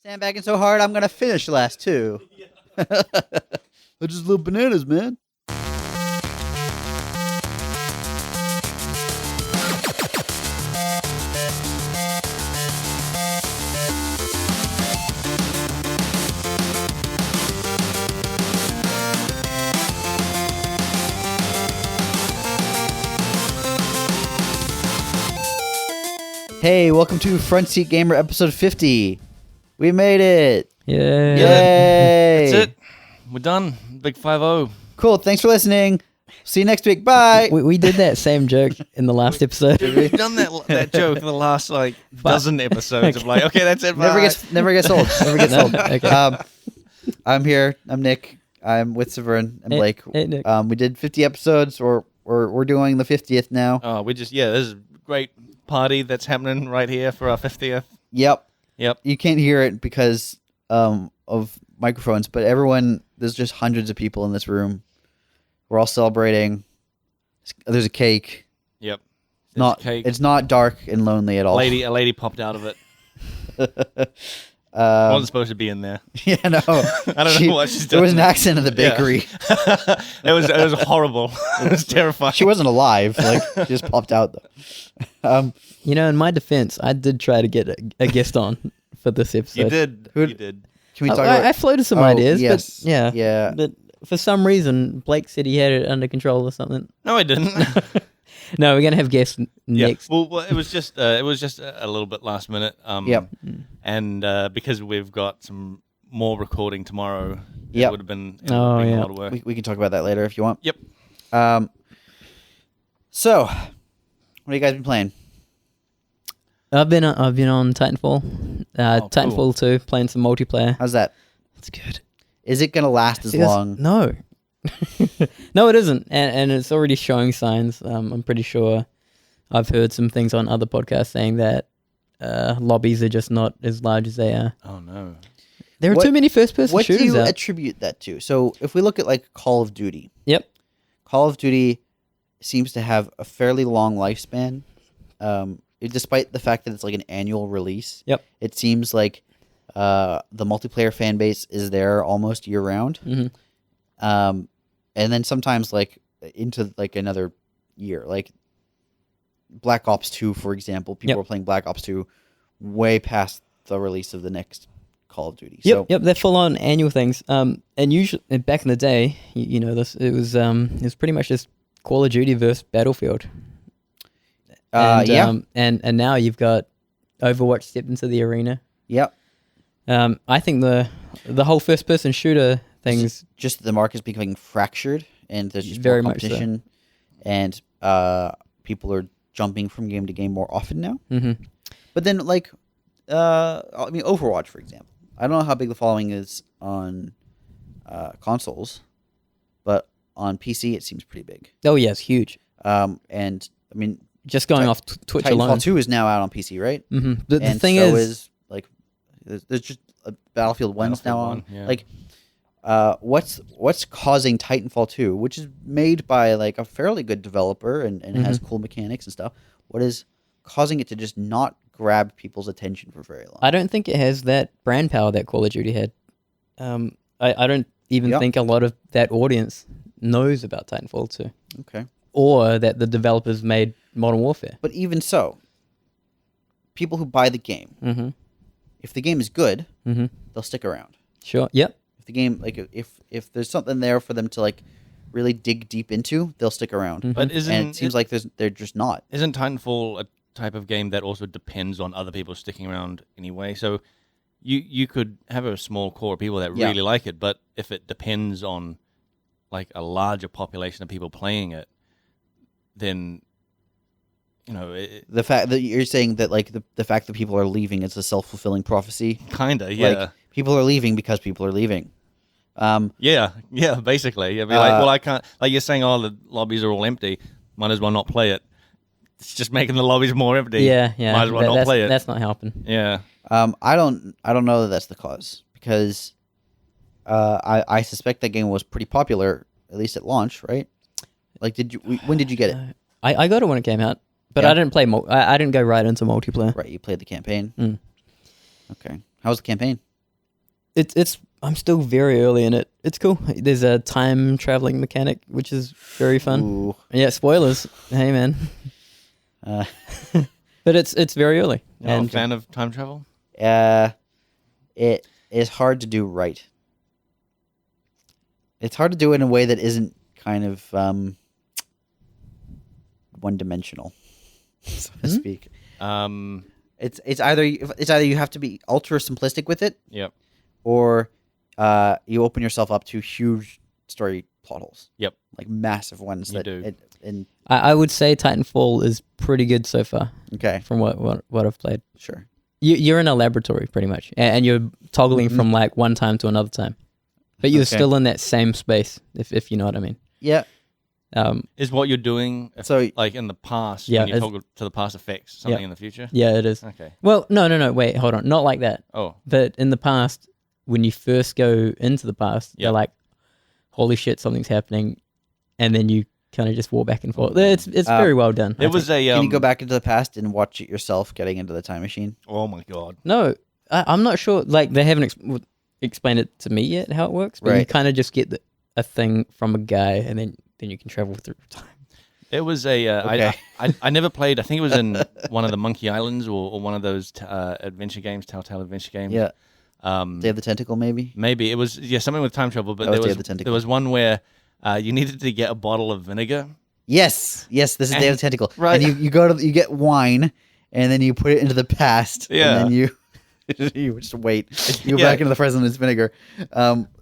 Sandbagging so hard, I'm gonna finish last too. They're just little bananas, man. Hey, welcome to Front Seat Gamer episode 50. We made it. Yay. Yay. That's it. We're done. Big 5-0. Cool. Thanks for listening. See you next week. Bye. We did that same joke in the last episode. We've done that joke for the last dozen episodes of okay, that's it. Never gets old. Never gets old. Okay. I'm here. I'm Nick. I'm with Saveun and Blake. Hey, Nick. We did 50 episodes. We're doing the 50th now. Oh, this is a great party that's happening right here for our 50th. Yep. Yep. You can't hear it because of microphones, but there's just hundreds of people in this room. We're all celebrating. There's a cake. Yep. It's not dark and lonely at all. A lady popped out of it. Wasn't supposed to be in there. Yeah, no. I don't know what she's doing. There was an accident at the bakery. Yeah. it was horrible. It was terrifying. She wasn't alive. She just popped out though. In my defense, I did try to get a guest on for this episode. You did. You did. Can we talk about? I floated some ideas, yes. but yeah. Yeah. But for some reason, Blake said he had it under control or something. No, I didn't. No, we're gonna have guests next. Well, it was just a little bit last minute. Yep. And because we've got some more recording tomorrow, Yep. it would have been a lot of work. We can talk about that later if you want. Yep. So, what have you guys been playing? I've been on Titanfall, Titanfall cool. 2, playing some multiplayer. How's that? It's good. Is it gonna last as long? No. No, it isn't, and it's already showing signs. I'm pretty sure I've heard some things on other podcasts saying that lobbies are just not as large as they are. Oh no. There are too many first-person shooters What do you out. attribute that to? So, if we look at Call of Duty. Yep. Call of Duty seems to have a fairly long lifespan, despite the fact that it's an annual release. Yep. It seems like the multiplayer fan base is there almost year round. Mm-hmm. And then sometimes into another year, Black Ops 2, for example, people are playing Black Ops 2 way past the release of the next Call of Duty. Yep, they're full on annual things. And usually back in the day, you know this, it was pretty much just Call of Duty versus Battlefield. And now you've got Overwatch stepped into the arena. Yep. I think the whole first person shooter things just the market's becoming fractured, and there's just very more much so. competition, and people are jumping from game to game more often now. Mm-hmm. But then, Overwatch, for example, I don't know how big the following is on consoles, but on PC it seems pretty big. Oh yeah, it's huge. Just going off Twitch alone. Titanfall 2 is now out on PC, right? Mm-hmm. The And thing so is there's just Battlefield 1's now on. Battlefield 1, What's causing Titanfall 2, which is made by a fairly good developer and has cool mechanics and stuff, what is causing it to just not grab people's attention for very long? I don't think it has that brand power that Call of Duty had. I don't even think a lot of that audience knows about Titanfall 2. Okay. Or that the developers made Modern Warfare. But even so, people who buy the game, if the game is good, they'll stick around. Sure. Yep. If the game, if there's something there for them to really dig deep into, they'll stick around. But and it seems like they're just not. Isn't Titanfall a type of game that also depends on other people sticking around anyway? So you could have a small core of people that really like it, but if it depends on a larger population of people playing it, then the fact that you're saying that the fact that people are leaving is a self-fulfilling prophecy. Kinda, yeah. People are leaving because people are leaving. Yeah, basically. I can't. You're saying, the lobbies are all empty. Might as well not play it. It's just making the lobbies more empty. Yeah. Might as well not play it. That's not helping. Yeah. I don't know that that's the cause, because I suspect that game was pretty popular, at least at launch, right? When did you get it? I got it when it came out, but I didn't play. I didn't go right into multiplayer. Right, you played the campaign. Mm. Okay, how was the campaign? it's I'm still very early in it. It's cool. There's a time traveling mechanic, which is very fun. Ooh. Yeah, spoilers. Hey man. But it's very early. You're not a fan of time travel? It is hard to do right. It's hard to do it in a way that isn't kind of one-dimensional, so to speak. It's either you have to be ultra simplistic with it, Yep. or you open yourself up to huge story plot holes. Yep. Like massive ones. You do. I would say Titanfall is pretty good so far Okay, from what I've played. sure. You're in a laboratory pretty much, and you're toggling from like one time to another time, but you're Okay. still in that same space, if you know what I mean. Yeah. Is what you're doing So like in the past, Yeah, when you it's- talk to the past affects something Yeah. in the future? Yeah, it is. Okay. Well, no, wait, hold on, not like that. Oh, But in the past, when you first go into the past, Yeah. they're like, "Holy shit, something's happening," and then you kind of just walk back and forth. It's very well done. there was a. can you go back into the past and watch it yourself getting into the time machine? Oh my god. No, I'm not sure. Like they haven't explained it to me yet how it works, but you Right. kind of just get a thing from a guy, and then you can travel through time. It was a. Okay. I never played. I think it was in one of the Monkey Islands or one of those adventure games, Telltale adventure games. Yeah. Um, Day of the Tentacle, maybe. maybe it was something with time travel, but That was there Day was of the Tentacle. there was one where you needed to get a bottle of vinegar. Yes. This is Day of the Tentacle. Right. And you you get wine, and then you put it into the past. Yeah. And then you just wait. You go Yeah. back into the present. It's vinegar.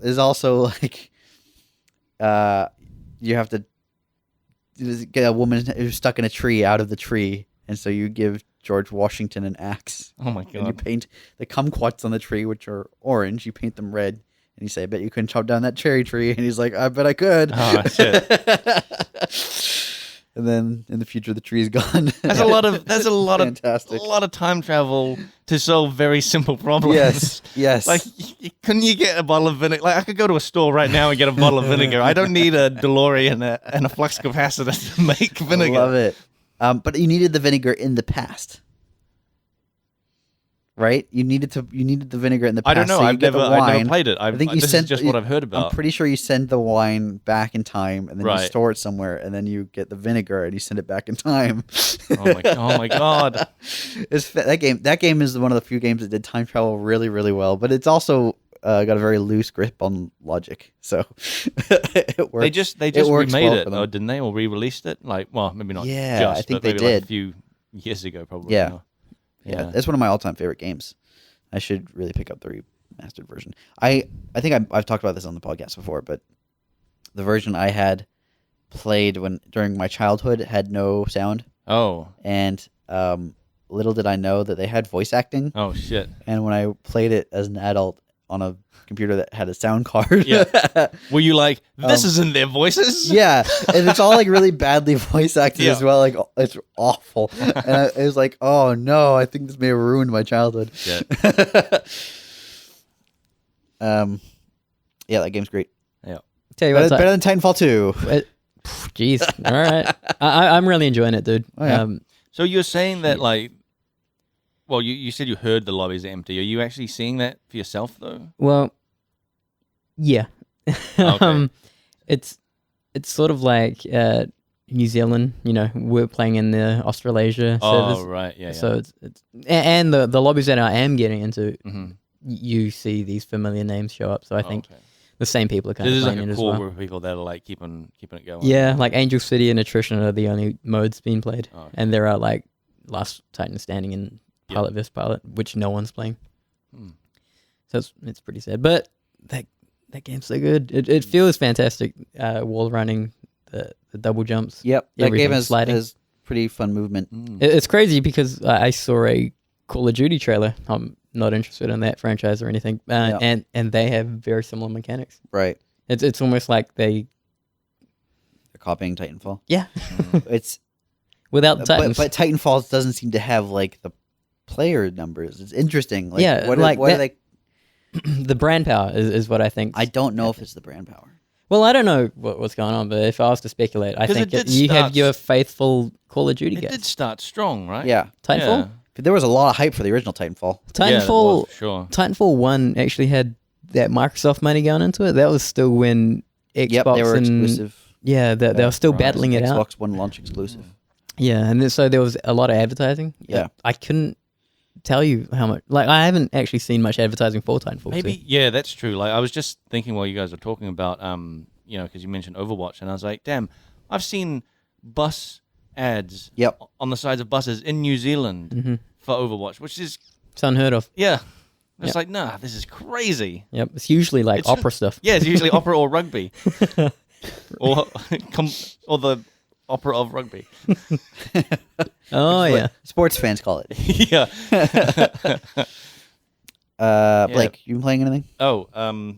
There's also like, you have to get a woman who's stuck in a tree out of the tree, and so you give George Washington an axe. Oh my And you god. paint the kumquats on the tree, which are orange. You paint them red, and you say, "I bet you couldn't chop down that cherry tree." And he's like, "I bet I could." Oh shit. And then in the future, the tree's gone. That's a lot of Fantastic. a lot of time travel to solve very simple problems. Yes. Like, couldn't you get a bottle of vinegar? Like, I could go to a store right now and get a bottle of vinegar. I don't need a DeLorean and a flux capacitor to make vinegar. I love it. But you needed the vinegar in the past, right? You needed the vinegar in the past. I don't know. So you I've get the never wine. played it. I think you this sent is just what I've heard about. I'm pretty sure you send the wine back in time, and then you Right. store it somewhere, and then you get the vinegar, and you send it back in time. Oh my god. That game is one of the few games that did time travel really, really well. But it's also got a very loose grip on logic, so it works. They just It works remade well it, for them. or didn't they? Or re-released it? Like, well, maybe not. Yeah, just, I think but they maybe like did. a few years ago, probably. Yeah. Or- Yeah, that's one of my all-time favorite games. I should really pick up the remastered version. I think I've talked about this on the podcast before, but the version I had played during my childhood had no sound, Oh. and little did I know that they had voice acting. Oh shit. And when I played it as an adult on a computer that had a sound card, Yeah. Were you like, this Um, isn't their voices? yeah, and it's all like really badly voice acted Yeah. as well. Like it's awful, and it was like, oh no, I think this may have ruined my childhood. Shit. Yeah, that game's great. Tell you what, Better than Titanfall 2. jeez, all right, I'm really enjoying it, dude. Oh, yeah. So you're saying that, like, well, you said you heard the lobbies are empty. Are you actually seeing that for yourself, though? Well, yeah. Okay. It's sort of like New Zealand. You know, we're playing in the Australasia Oh, servers, right. Yeah. so it's and the lobbies that I am getting into, Mm-hmm. you see these familiar names show up. So I think the same people are kind This of is playing like it a as core well. group of people that are like keeping it going. Yeah, like Angel City and Attrition are the only modes being played, Oh, okay. and there are like Last Titan Standing and Pilot vs Pilot, which no one's playing. Hmm. So it's pretty sad, but that game's so good. It feels fantastic. Wall running, the double jumps. Yep, that Everything game has sliding. pretty fun movement. Mm. It's crazy because I saw a Call of Duty trailer. I'm not interested in that franchise or anything, Yeah. and they have very similar mechanics. Right. It's almost like They're copying Titanfall. yeah, It's without the Titans. but Titanfall doesn't seem to have like the player numbers. It's interesting. Like, Yeah, what like are that- they? the brand power is what I think. I don't know if it's the brand power. Well, I don't know what's going on, but if I was to speculate, I 'Cause think it did you have start- your faithful Call of Duty It guys. did start strong, right? Yeah, Titanfall? but there was a lot of hype for the original Titanfall. Yeah, it Titanfall, was, sure. Titanfall 1 actually had that Microsoft money going into it, that was still when Xbox Yep, they were and exclusive. yeah, they were still battling it out. Xbox One launch exclusive. Yeah, and then, so there was a lot of advertising. Yeah. I couldn't tell you how much. Like, I haven't actually seen much advertising for Titanfall. Maybe, 2. yeah, that's true. Like, I was just thinking while you guys were talking about, because you mentioned Overwatch, and I was like, damn, I've seen bus ads on the sides of buses in New Zealand for Overwatch, which is... It's unheard of. Yeah. It's like, nah, this is crazy. Yep, it's usually like opera stuff. Yeah, it's usually opera or rugby. or the opera of rugby. Yeah. Sports fans call it. Yeah. Blake, you been playing anything? Oh,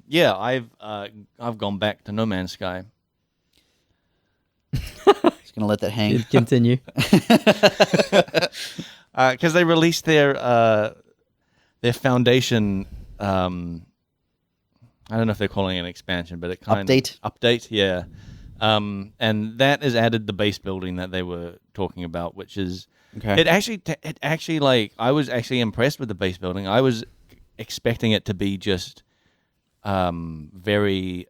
yeah, I've gone back to No Man's Sky. Just gonna let that hang. Continue. Because they released their foundation. I don't know if they're calling it an expansion, but it kind of update. Yeah. And that has added the base building that they were talking about, which is it actually like I was actually impressed with the base building. I was expecting it to be just very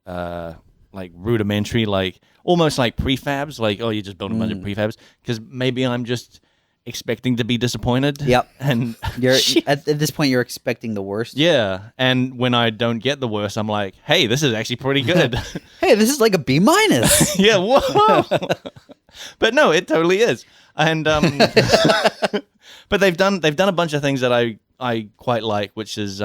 like rudimentary, like almost like prefabs, like you're just building a bunch of prefabs, because maybe I'm just expecting to be disappointed. Yep. And you're at this point you're expecting the worst. Yeah. And when I don't get the worst, I'm like, hey, this is actually pretty good. Hey, this is like a B-. Yeah, whoa. But no, it totally is. And but they've done a bunch of things that I quite like, which is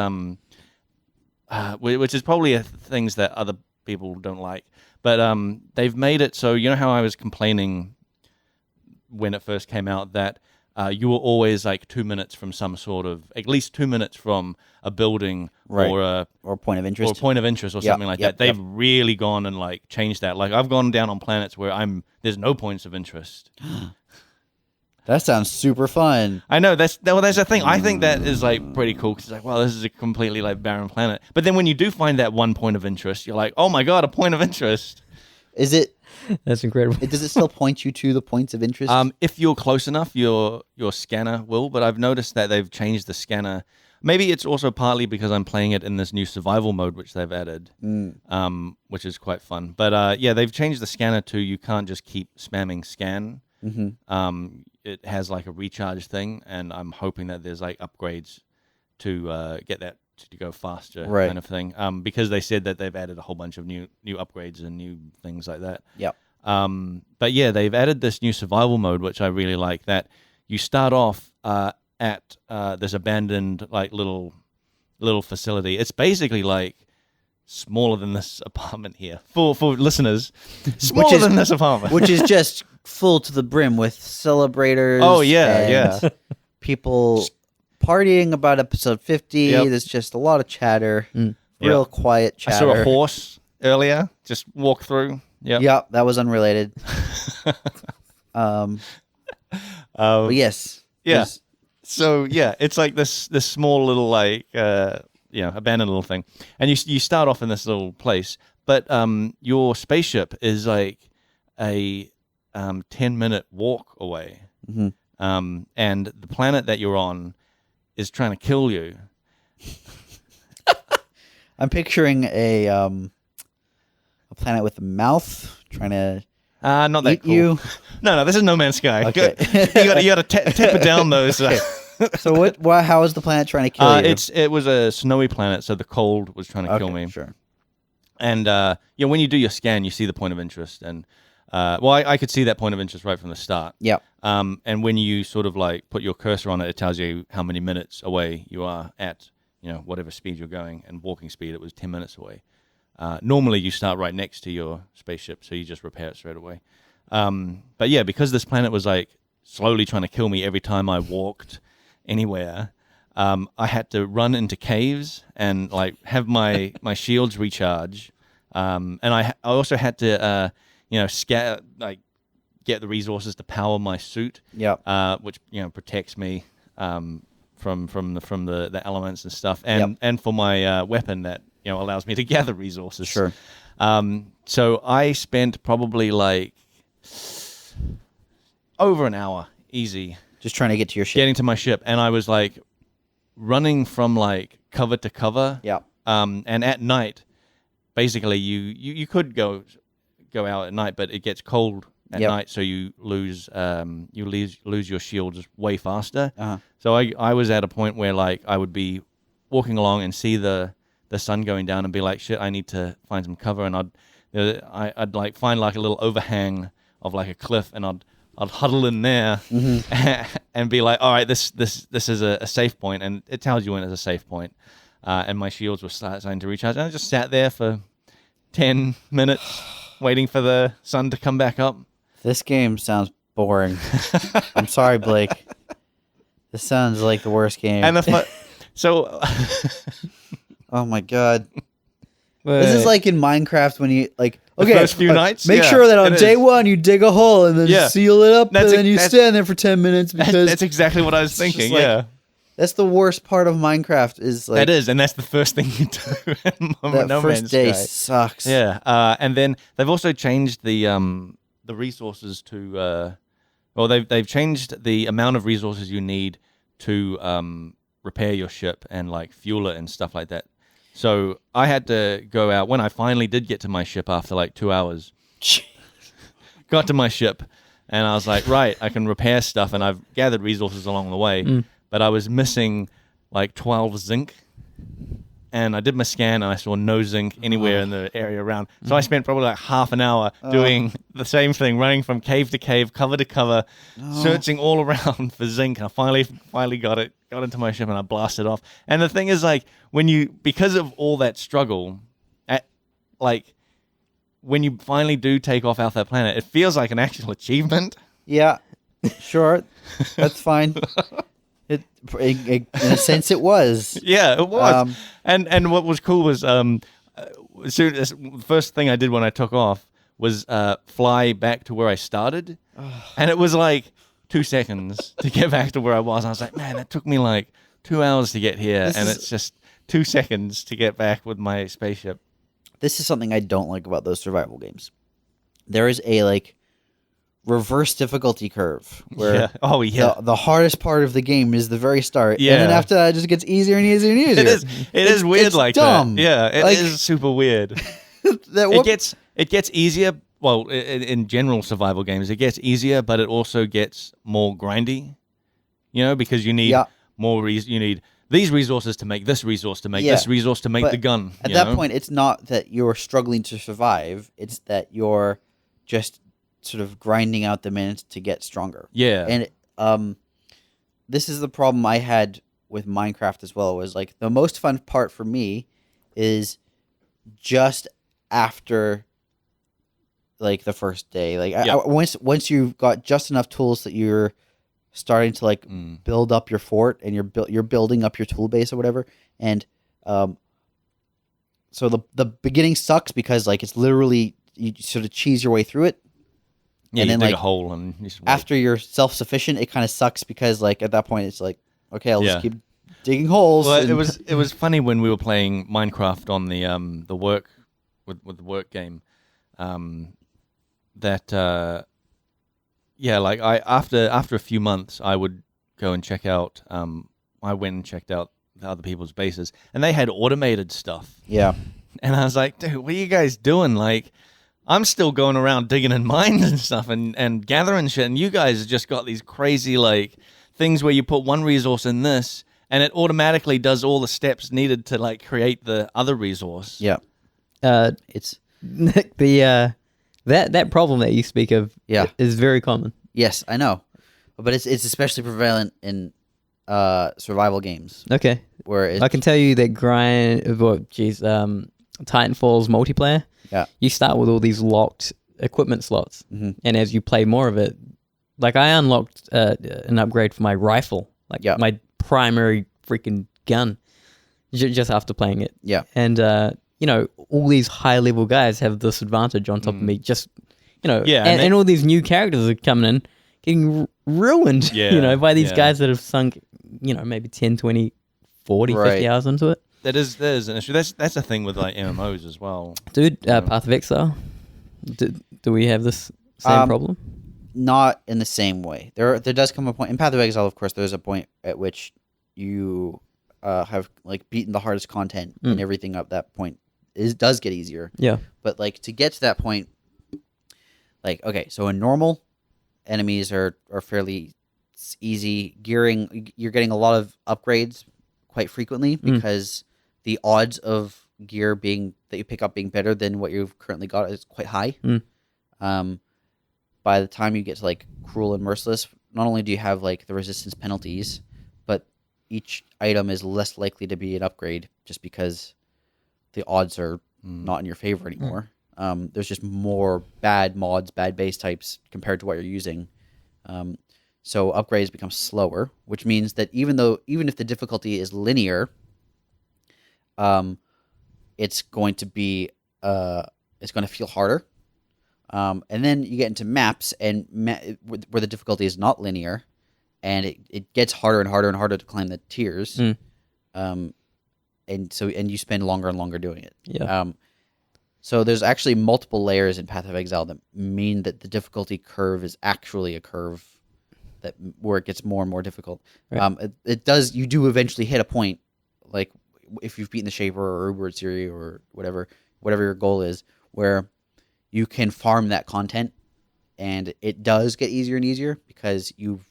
probably things that other people don't like. But they've made it so, you know how I was complaining when it first came out that you were always like 2 minutes from at least 2 minutes from a building or a point of interest or something like that. They've really gone and like changed that. Like I've gone down on planets where there's no points of interest. That sounds super fun. I know that's the thing. I think that is like pretty cool because it's like, wow, this is a completely like barren planet. But then when you do find that one point of interest, you're like, oh my god, a point of interest. Is it? That's incredible. Does it still point you to the points of interest? If you're close enough, your scanner will. But I've noticed that they've changed the scanner. Maybe it's also partly because I'm playing it in this new survival mode, which they've added, which is quite fun. But yeah, they've changed the scanner to you can't just keep spamming scan. It has like a recharge thing, and I'm hoping that there's like upgrades to get that to go faster, kind of thing. Because they said that they've added a whole bunch of new upgrades and new things like that. Yep. But yeah, they've added this new survival mode, which I really like. That you start off at this abandoned like little facility. It's basically like smaller than this apartment here for listeners. Smaller than this apartment, which is just full to the brim with celebrators. Oh yeah, people partying about episode 50. Yep. There's just a lot of chatter, real quiet chatter. I saw a horse earlier. Just walk through. Yep, that was unrelated. But yes, yeah. So yeah, it's like this small little like abandoned little thing, and you start off in this little place, but your spaceship is like a 10-minute walk away, and the planet that you're on is trying to kill you. I'm picturing a planet with a mouth trying to not that eat cool. you. No, this is No Man's Sky. Okay. you got to tip it down those. So how is the planet trying to kill you? It was a snowy planet, so the cold was trying to kill me. Sure. And when you do your scan, you see the point of interest, and I could see that point of interest right from the start. Yeah. And when you sort of like put your cursor on it, it tells you how many minutes away you are at, whatever speed you're going, and walking speed, it was 10 minutes away. Normally you start right next to your spaceship, so you just repair it straight away. But yeah, because this planet was like slowly trying to kill me every time I walked anywhere, I had to run into caves and like have my shields recharge. And I also had to, get the resources to power my suit. Yeah. Which protects me from the elements and stuff, and for my weapon that allows me to gather resources. Sure. So I spent probably like over an hour, easy, just trying to get to your ship. Getting to my ship, and I was like running from like cover to cover. Yeah. And at night, basically, you could go out at night, but it gets cold at night, so you lose your shields way faster. So I was at a point where like I would be walking along and see the sun going down and be like, shit, I need to find some cover, and I'd like find like a little overhang of like a cliff, and I'd huddle in there and be like, all right, this is a safe point, and it tells you when it's a safe point. And my shields were starting to recharge, and I just sat there for 10 minutes waiting for the sun to come back up. This game sounds boring. I'm sorry, Blake. This sounds like the worst game. And so, oh my god, this is like in Minecraft when you like. Okay, the first few nights. Make sure that on day one you dig a hole and then seal it up, and then you stand there for 10 minutes because that's exactly what I was thinking. Like, that's the worst part of Minecraft. Is like that is, and that's the first thing you do. That first day sucks. Yeah, and then they've also changed the resources to. Well, they've changed the amount of resources you need to repair your ship and like fuel it and stuff like that. So I had to go out when I finally did get to my ship after like 2 hours. Got to my ship, and I was like, right, I can repair stuff, and I've gathered resources along the way, but I was missing like 12 zinc. And I did my scan, and I saw no zinc anywhere in the area around. So I spent probably like half an hour doing the same thing, running from cave to cave, cover to cover, searching all around for zinc. And I finally got it, got into my ship, and I blasted off. And the thing is, like, because of all that struggle, when you finally do take off that planet, it feels like an actual achievement. Yeah, sure, that's fine. In a sense, it was. Yeah, it was. And what was cool was the first thing I did when I took off was fly back to where I started, and it was like 2 seconds to get back to where I was. I was like, man, that took me like 2 hours to get here, it's just 2 seconds to get back with my spaceship. This is something I don't like about those survival games. There is a like reverse difficulty curve where the hardest part of the game is the very start, and then after that it just gets easier and easier and easier. It is weird, it's like dumb. That. Yeah, it is super weird. It gets easier. Well, in general survival games, it gets easier, but it also gets more grindy. You know, because you need more. You need these resources to make this resource to make this resource to make the gun. At that point, it's not that you're struggling to survive; it's that you're just sort of grinding out the minutes to get stronger. Yeah. And this is the problem I had with Minecraft as well, was like the most fun part for me is just after like the first day. Like once you've got just enough tools that you're starting to like build up your fort, and you're building up your tool base or whatever. And so the beginning sucks because like it's literally you sort of cheese your way through it. Yeah, and you then dig like a hole and after you're self-sufficient, it kind of sucks because like at that point it's like, okay, I'll just keep digging holes. Well, it was funny when we were playing Minecraft on the work with the work game, that like after a few months I would go and check out. I went and checked out the other people's bases, and they had automated stuff. Yeah, and I was like, dude, what are you guys doing? Like, I'm still going around digging in mines and stuff and gathering shit, and you guys just got these crazy like things where you put one resource in this, and it automatically does all the steps needed to like create the other resource. Yeah, it's the that problem that you speak of. Is very common. Yes, I know, but it's especially prevalent in survival games. Okay, where I can tell you that Titanfall's multiplayer. Yeah, you start with all these locked equipment slots, and as you play more of it, like I unlocked an upgrade for my rifle, like my primary freaking gun, just after playing it. Yeah, and you know, all these high level guys have this advantage on top of me. Just and all these new characters are coming in, getting ruined. By these guys that have sunk, maybe 10, 20, 40, 50 hours into it. That is an issue. That's the thing with like MMOs as well, dude. Path of Exile. Do we have this same problem? Not in the same way. There does come a point in Path of Exile. Of course, there's a point at which you have like beaten the hardest content and everything up that point does get easier. Yeah. But like to get to that point, like okay, so in normal, enemies are fairly easy. Gearing, you're getting a lot of upgrades quite frequently because the odds of gear that you pick up being better than what you've currently got is quite high. By the time you get to like Cruel and Merciless, not only do you have like the resistance penalties, but each item is less likely to be an upgrade just because the odds are not in your favor anymore. There's just more bad mods, bad base types compared to what you're using. So upgrades become slower, which means that even if the difficulty is linear, it's going to feel harder. And then you get into maps and where the difficulty is not linear, and it gets harder and harder and harder to climb the tiers. And you spend longer and longer doing it. Yeah. So there's actually multiple layers in Path of Exile that mean that the difficulty curve is actually a curve where it gets more and more difficult. Right. You do eventually hit a point, like if you've beaten the Shaper or Uber Siri or whatever your goal is, where you can farm that content, and it does get easier and easier because you've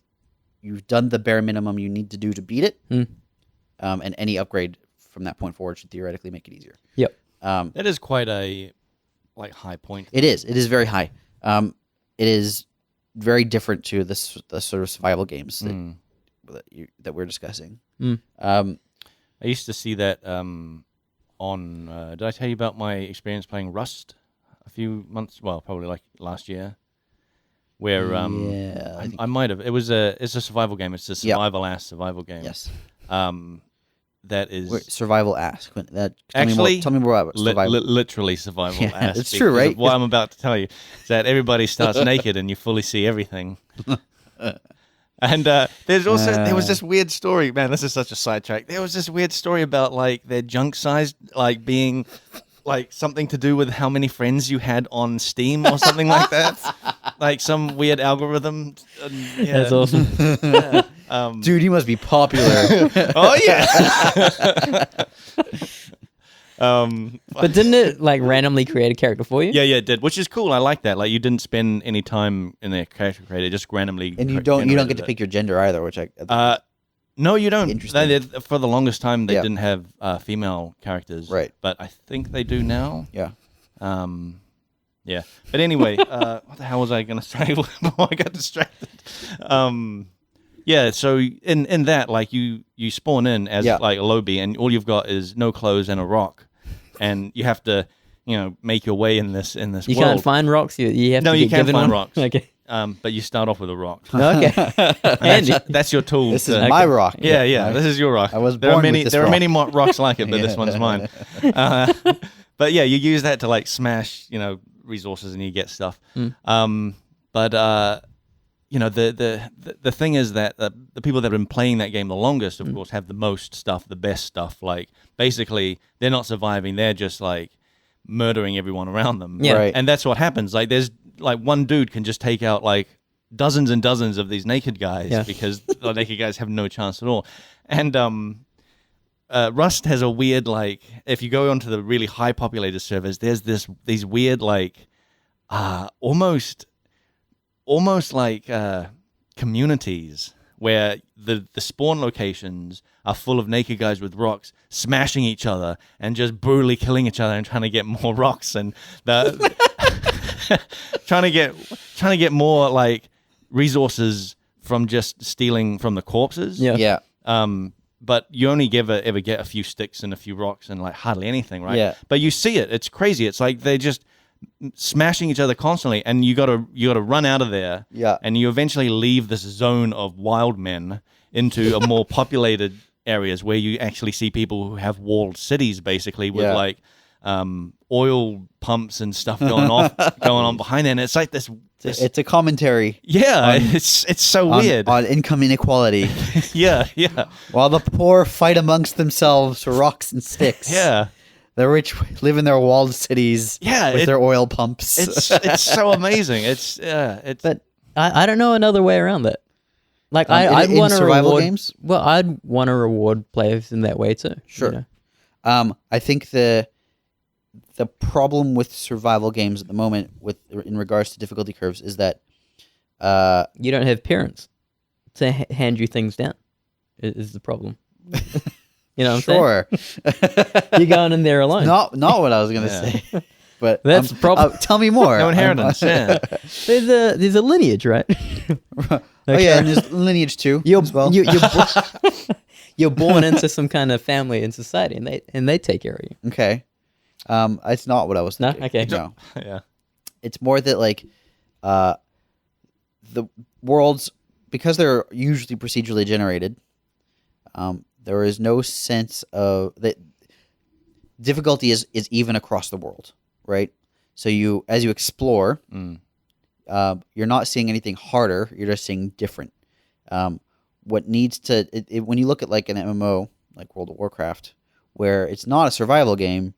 done the bare minimum you need to do to beat it. And any upgrade from that point forward should theoretically make it easier. Yep. That is quite a high point. It is very high. It is very different to the sort of survival games that we're discussing. I used to see that on. Did I tell you about my experience playing Rust a few months? Well, probably like last year, where I might have. It's a survival game. It's a survival-ass survival game. Yes. That is survival ass. Tell me more about survival. Literally survival ass. It's true, right? What I'm about to tell you is that everybody starts naked and you fully see everything. And there was this weird story. Man, this is such a sidetrack. There was this weird story about like their junk size like being like something to do with how many friends you had on Steam or something like that. Like some weird algorithm. That's awesome. Yeah. Dude, you must be popular. Oh yeah. But didn't it like randomly create a character for you? Yeah, it did, which is cool. I like that. Like you didn't spend any time in the character creator, just randomly. And you don't get to pick your gender either, which no, you don't. Interesting. For the longest time, they didn't have female characters, right? But I think they do now. Yeah. Yeah. But anyway, what the hell was I going to say before I got distracted? Yeah. So in that, like you spawn in as like a lobby, and all you've got is no clothes and a rock, and you have to make your way in this world. You can't find rocks. You have to you get can't given find one? rocks. Okay. But you start off with a rock. Okay. Handy. That's your tool. This is my rock. Yeah. This is your rock. I was born with this There rock. are many rocks like it, but this one's mine. But yeah, you use that to like smash, resources, and you get stuff. But the thing is that the people that have been playing that game the longest, of course, have the most stuff, the best stuff. Like basically, they're not surviving; they're just like murdering everyone around them. Yeah. Right. And that's what happens. Like there's like one dude can just take out like dozens and dozens of these naked guys because the naked guys have no chance at all. And Rust has a weird like if you go onto the really high populated servers, there's these weird like almost like communities where the spawn locations are full of naked guys with rocks smashing each other and just brutally killing each other and trying to get more rocks and trying to get more like resources from just stealing from the corpses. Yeah. But you only ever get a few sticks and a few rocks and like hardly anything, right? Yeah. But you see it. It's crazy. It's like they're just smashing each other constantly, and you gotta run out of there. Yeah. And you eventually leave this zone of wild men into a more populated areas where you actually see people who have walled cities, basically with like oil pumps and stuff going on behind there. And it's like this. It's a commentary. Yeah, it's so weird on income inequality. Yeah. While the poor fight amongst themselves for rocks and sticks. Yeah. The rich live in their walled cities with their oil pumps. It's so amazing. But I don't know another way around that. Like I'd in want to survival reward games. Well, I'd want to reward players in that way too. Sure. I think the problem with survival games at the moment, in regards to difficulty curves, is that you don't have parents to hand you things down. Is the problem? You know what I'm saying? You're going in there alone. Not what I was going to say. But that's the problem. Tell me more. No inheritance. Yeah. There's a lineage, right? Oh yeah, and there's lineage too. As well. You're born into some kind of family in society, and they take care of you. Okay. It's not what I was thinking. No? Okay. No. Yeah. It's more that like the worlds, because they're usually procedurally generated, there is no sense of that difficulty is even across the world, right? So as you explore, you're not seeing anything harder, you're just seeing different. What needs to when you look at like an MMO like World of Warcraft, where it's not a survival game,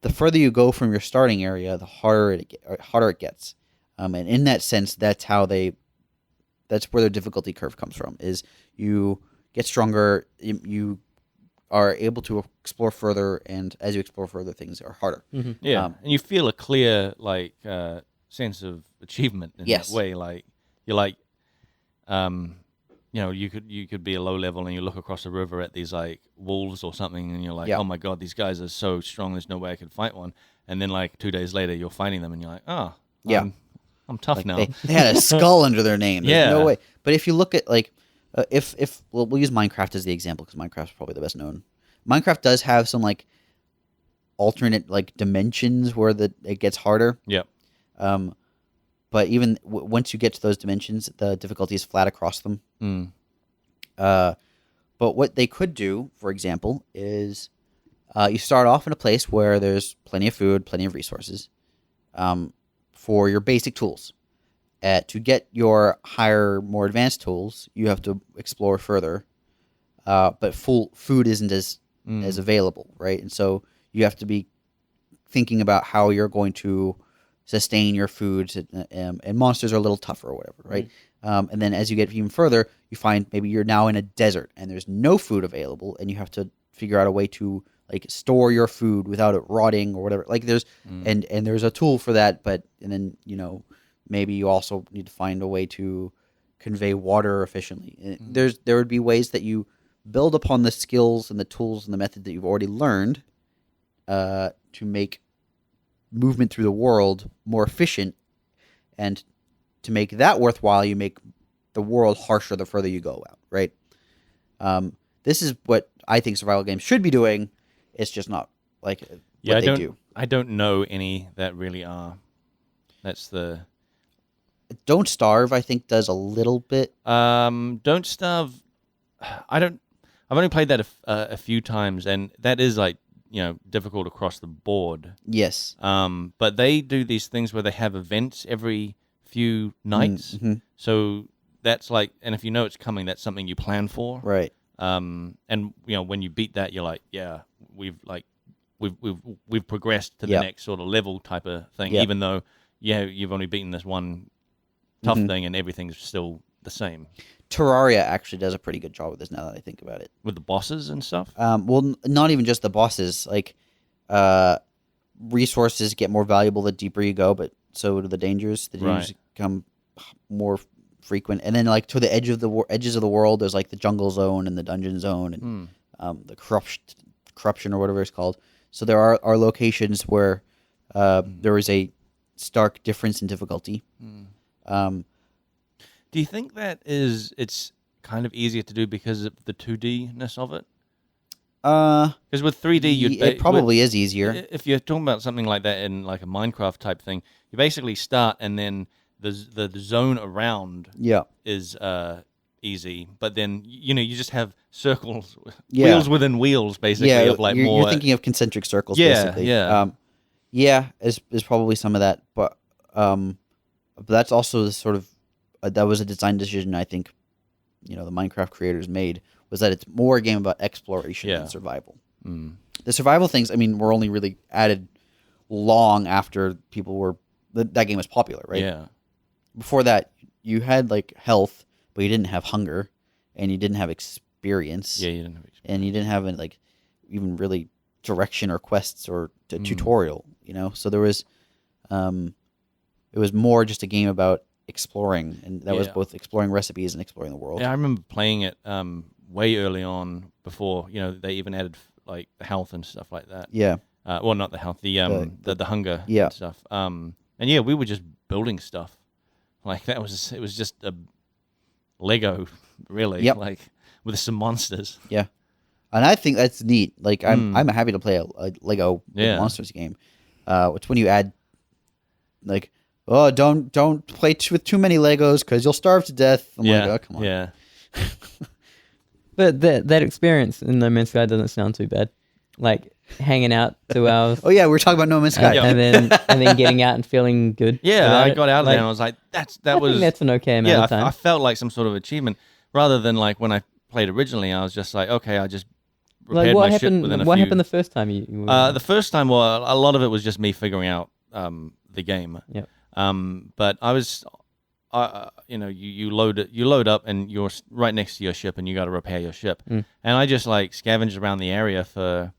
the further you go from your starting area, the harder it gets. And in that sense, that's where their difficulty curve comes from. Is you get stronger, you are able to explore further, and as you explore further, things are harder. Mm-hmm. Yeah, and you feel a clear sense of achievement in Yes. that way. Like you're like, you could be a low level and you look across the river at these like wolves or something, and you're like, oh my god, these guys are so strong. There's no way I could fight one. And then like 2 days later, you're fighting them, and you're like, oh, Yeah. I'm tough Like now. they had a skull under their name. There's no way. But if you look at like, we'll use Minecraft as the example because Minecraft's probably the best known. Minecraft does have some like alternate like dimensions where it gets harder. Yep. But even once you get to those dimensions, the difficulty is flat across them. But what they could do, for example, is you start off in a place where there's plenty of food, plenty of resources for your basic tools. To get your higher, more advanced tools, you have to explore further. But full food isn't as available, right? And so you have to be thinking about how you're going to sustain your food, and monsters are a little tougher or whatever, right? And then as you get even further, you find maybe you're now in a desert and there's no food available, and you have to figure out a way to like store your food without it rotting or whatever. Like there's and there's a tool for that, and then maybe you also need to find a way to convey water efficiently. There would be ways that you build upon the skills and the tools and the method that you've already learned to make movement through the world more efficient, and to make that worthwhile, you make the world harsher the further you go out, right? This is what I think survival games should be doing. It's just not like what they do. I don't know any that really are. That's the... Don't Starve, I think, does a little bit. Don't Starve, I've only played that a few times, and that is like, difficult across the board. Yes. But they do these things where they have events every few nights. Mm-hmm. So that's like, and if you know it's coming, that's something you plan for. Right. And when you beat that, you're like, yeah, we've progressed to the next sort of level type of thing, even though you've only beaten this one tough thing and everything's still the same. Terraria actually does a pretty good job with this now that I think about it. With the bosses and stuff? Well, not even just the bosses. Like, resources get more valuable the deeper you go, but so do the dangers. The dangers become more frequent. And then, like, to the edges of the world, there's, like, the jungle zone and the dungeon zone and the corruption or whatever it's called. So there are locations where there is a stark difference in difficulty. Do you think that it's kind of easier to do because of the 2D-ness of it? Because with 3D, it probably is easier. If you're talking about something like that in like a Minecraft type thing, you basically start and then the zone around is easy, but then you just have circles, wheels within wheels, basically. Of like you're thinking of concentric circles. Basically. Is probably some of that, but that's also the sort of that was a design decision I think the Minecraft creators made, was that it's more a game about exploration than survival. The survival things, I mean, were only really added long after people were that game was popular, right? Yeah. Before that, you had like health, but you didn't have hunger, and you didn't have experience. Yeah, you didn't have experience. And you didn't have like even really direction or quests or tutorial. So there was, it was more just a game about exploring, and that was both exploring recipes and exploring the world. Yeah, I remember playing it way early on before they even added like health and stuff like that. Yeah. Well, not the health, the hunger and stuff. And we were just building stuff. Like it was just a Lego, really. Yep. Like with some monsters. Yeah. And I think that's neat. Like I'm happy to play a Lego monsters game. It's when you add like, oh, don't play with too many Legos because you'll starve to death. I'm like, oh, come on. Yeah. But that experience in No Man's Sky doesn't sound too bad. Like hanging out 2 hours. Oh yeah, we were talking about No Man's Sky, and then getting out and feeling good. Yeah, I got out of there and I was like, I think that's an okay amount of time. I felt like some sort of achievement rather than like when I played originally. I was just like, okay, I just repaired my ship within a few. What happened the first time you the first time, well, a lot of it was just me figuring out the game. Yep. But I was, you load up and you're right next to your ship and you got to repair your ship. And I just like scavenged around the area for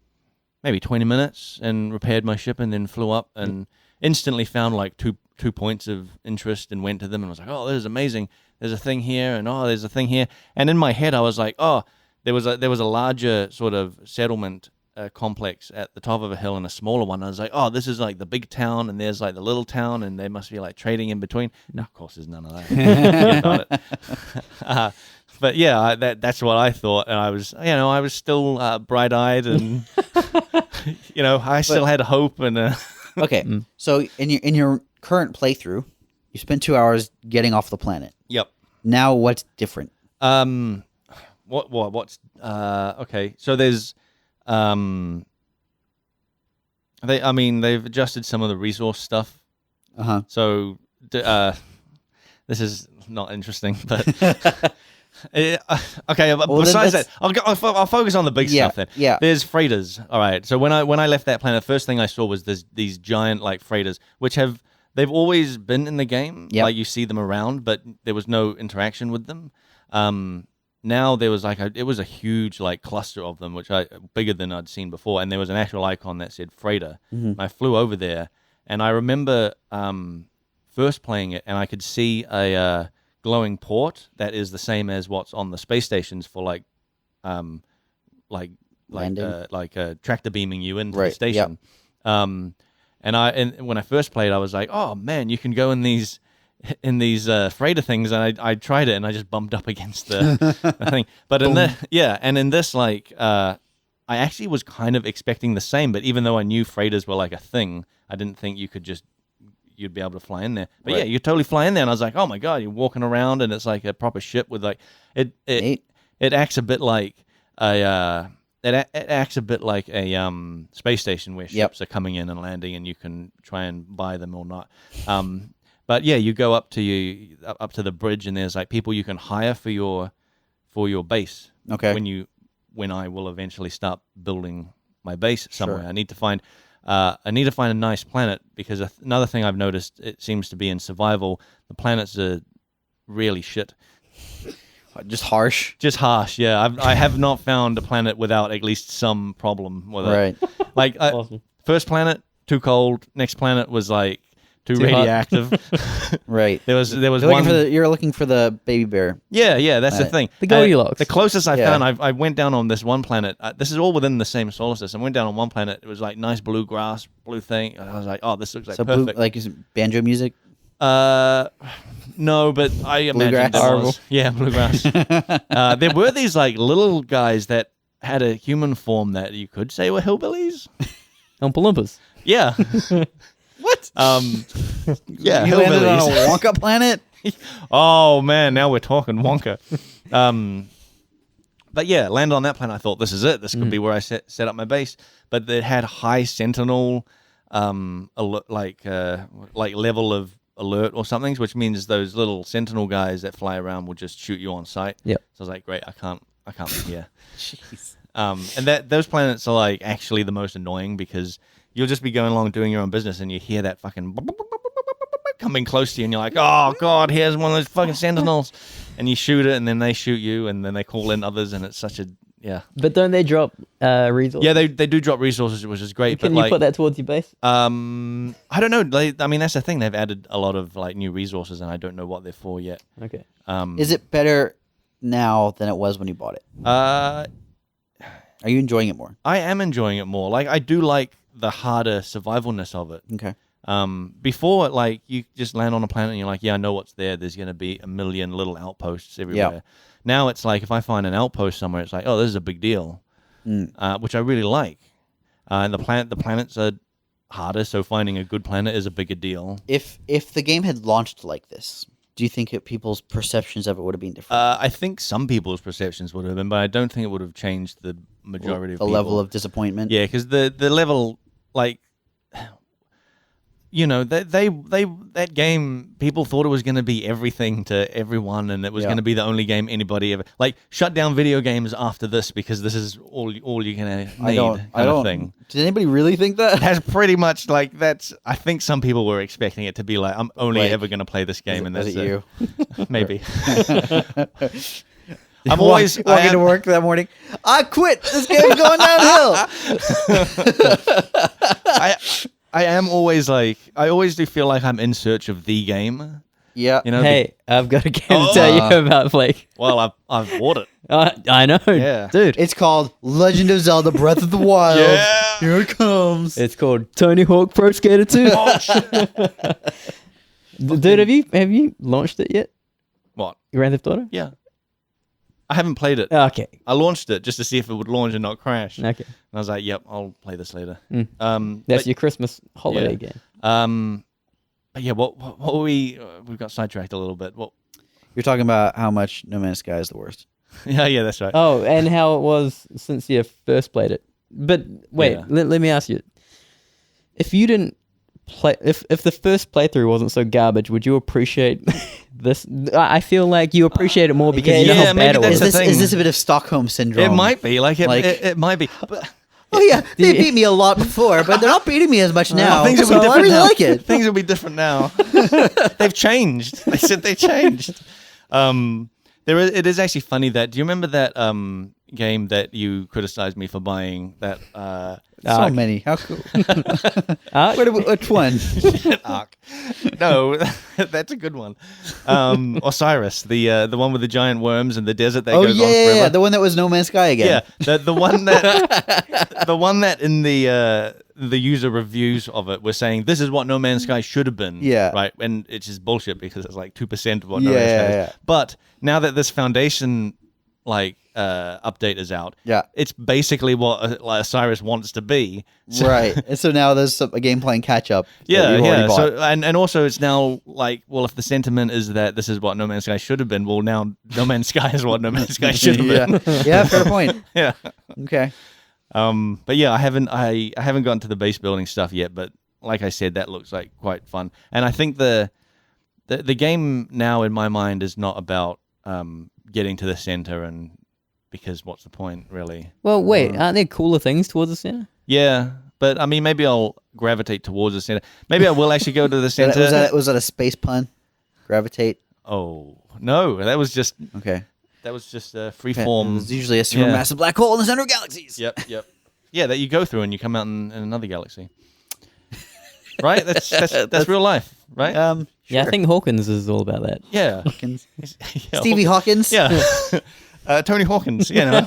maybe 20 minutes and repaired my ship and then flew up and instantly found like two points of interest and went to them and was like, oh, this is amazing. There's a thing here and oh, there's a thing here. And in my head, I was like, oh, there was a larger sort of settlement complex at the top of a hill and a smaller one. I was like, oh, this is like the big town and there's like the little town and they must be like trading in between. No, of course there's none of that. Forget about it. But yeah, that's what I thought, and I was still bright-eyed, and I still had hope. And okay, so in your current playthrough, you spent 2 hours getting off the planet. Yep. Now what's different? What's okay? So there's they've adjusted some of the resource stuff. So this is not interesting, but. Okay, well, besides that, I'll focus on the big stuff then. Yeah. There's freighters. All right. So when I left that planet, the first thing I saw was these giant like freighters, which they've always been in the game. Yep. Like you see them around, but there was no interaction with them. Now there was it was a huge like cluster of them, bigger than I'd seen before, and there was an actual icon that said freighter. I flew over there, and I remember first playing it, and I could see a glowing port that is the same as what's on the space stations for tractor beaming you into the station. Yep. And when I first played, I was like, oh man, you can go in these freighter things, and I tried it and I just bumped up against the thing. But in this I actually was kind of expecting the same, but even though I knew freighters were like a thing, I didn't think you'd be able to fly in there. But yeah, you totally fly in there, and I was like, oh my god, you're walking around and it's like a proper ship with like it acts a bit like a space station where ships are coming in and landing, and you can try and buy them or not. But yeah, you go up to the bridge, and there's like people you can hire for your base. Okay. When I will eventually start building my base somewhere, sure. I need to find a nice planet, because another thing I've noticed, it seems to be in survival, the planets are really shit. Just harsh? Just harsh, yeah. I have not found a planet without at least some problem with it. Right. Like, awesome. First planet, too cold. Next planet was like too radioactive. Right. There was one. You're looking for the baby bear. Yeah. That's the thing. The Goldilocks. The closest I found, I went down on this one planet. This is all within the same solar system. I went down on one planet. It was like nice blue grass, blue thing. And I was like, oh, this looks like perfect. Blue, is it banjo music? No, but I imagined it was. Yeah, bluegrass. There were these like little guys that had a human form that you could say were hillbillies. Oompa Loompas. Yeah. What? Yeah, you landed on a Wonka planet? Oh man, now we're talking Wonka. But yeah, landed on that planet. I thought, this is it. This could be where I set up my base. But it had high sentinel, alert, like level of alert or something, which means those little sentinel guys that fly around will just shoot you on sight. Yep. So I was like, great, I can't be here. Jeez. And those planets are like actually the most annoying, because you'll just be going along doing your own business and you hear that fucking coming close to you, and you're like, oh god, here's one of those fucking sentinels. and you shoot it, and then they shoot you, and then they call in others, and it's such a But don't they drop resources? Yeah, they do drop resources, which is great. Can you put that towards your base? I don't know. I mean, that's the thing. They've added a lot of like new resources, and I don't know what they're for yet. Okay. Is it better now than it was when you bought it? Are you enjoying it more? I am enjoying it more. Like I do like the harder survivalness of it. Okay. Before, like you just land on a planet and you're like, yeah, I know what's there. There's gonna be a million little outposts everywhere. Yeah. Now it's like if I find an outpost somewhere, it's like, oh, this is a big deal, which I really like. And the planets are harder, so finding a good planet is a bigger deal. If the game had launched like this, do you think people's perceptions of it would have been different? I think some people's perceptions would have been, but I don't think it would have changed the majority of people. A level of disappointment. Yeah, because the level, like, you know, that game, people thought it was going to be everything to everyone, and it was going to be the only game anybody ever like. Shut down video games after this because this is all you're going to need. I don't think. Did anybody really think that? That's pretty much like that's. I think some people were expecting it to be like, I'm only ever going to play this game, and that's it. You? Maybe. I'm always walking to work that morning. I quit. This game's going downhill. I am always like, I always do feel like I'm in search of the game. Yeah. You know, hey, I've got a game to tell you about, Blake. Well, I've bought it. I know, dude. It's called Legend of Zelda: Breath of the Wild. Yeah. Here it comes. It's called Tony Hawk Pro Skater 2. Oh, shit. Dude, have you launched it yet? What? Grand Theft Auto? Yeah. I haven't played it. Okay. I launched it just to see if it would launch and not crash. Okay. And I was like, yep, I'll play this later. That's your Christmas holiday game. But yeah, what were we've got sidetracked a little bit. What? You're talking about how much No Man's Sky is the worst. Yeah, that's right. Oh, and how it was since you first played it. But wait, let me ask you. If you didn't play, if the first playthrough wasn't so garbage, would you appreciate this? I feel like you appreciate it more because you know how bad it was. Is this a bit of Stockholm syndrome? It might be. It might be. But, oh yeah, they beat me a lot before, but they're not beating me as much now. Things will be different I really now. like it. Things will be different now. They've changed. They said they changed. It is actually funny that. Do you remember that game that you criticized me for buying? That so many. How cool. Which one? Ark. No, that's a good one. Osiris, the one with the giant worms and the desert that goes on forever. Yeah, the one that was No Man's Sky again. Yeah, the one that in the user reviews of it were saying this is what No Man's Sky should have been. Yeah, right, and it's just bullshit because it's like 2% of what No Man's Sky is. But now that this foundation update is out, it's basically what Osiris wants to be. So, right, and so now there's a game playing catch up. Yeah. So and also it's now like, well, if the sentiment is that this is what No Man's Sky should have been, well, now No Man's Sky is what No Man's Sky should have been. Yeah, fair point. Yeah. Okay. But yeah, I haven't gotten to the base building stuff yet, but like I said, that looks like quite fun. And I think the game now in my mind is not about getting to the center, and because what's the point really? Well, wait, aren't there cooler things towards the center? Yeah, but I mean, maybe I'll gravitate towards the center. Maybe I will actually go to the center. Was that a space pun? Gravitate? Oh no, that was just okay. That was just a free form. There's usually a supermassive black hole in the center of galaxies. Yep. Yeah, that you go through and you come out in another galaxy. Right? That's real life, right? Sure. Yeah, I think Hawkins is all about that. Yeah. Hawkins. Stevie Hawkins. Yeah. Tony Hawkins, you know.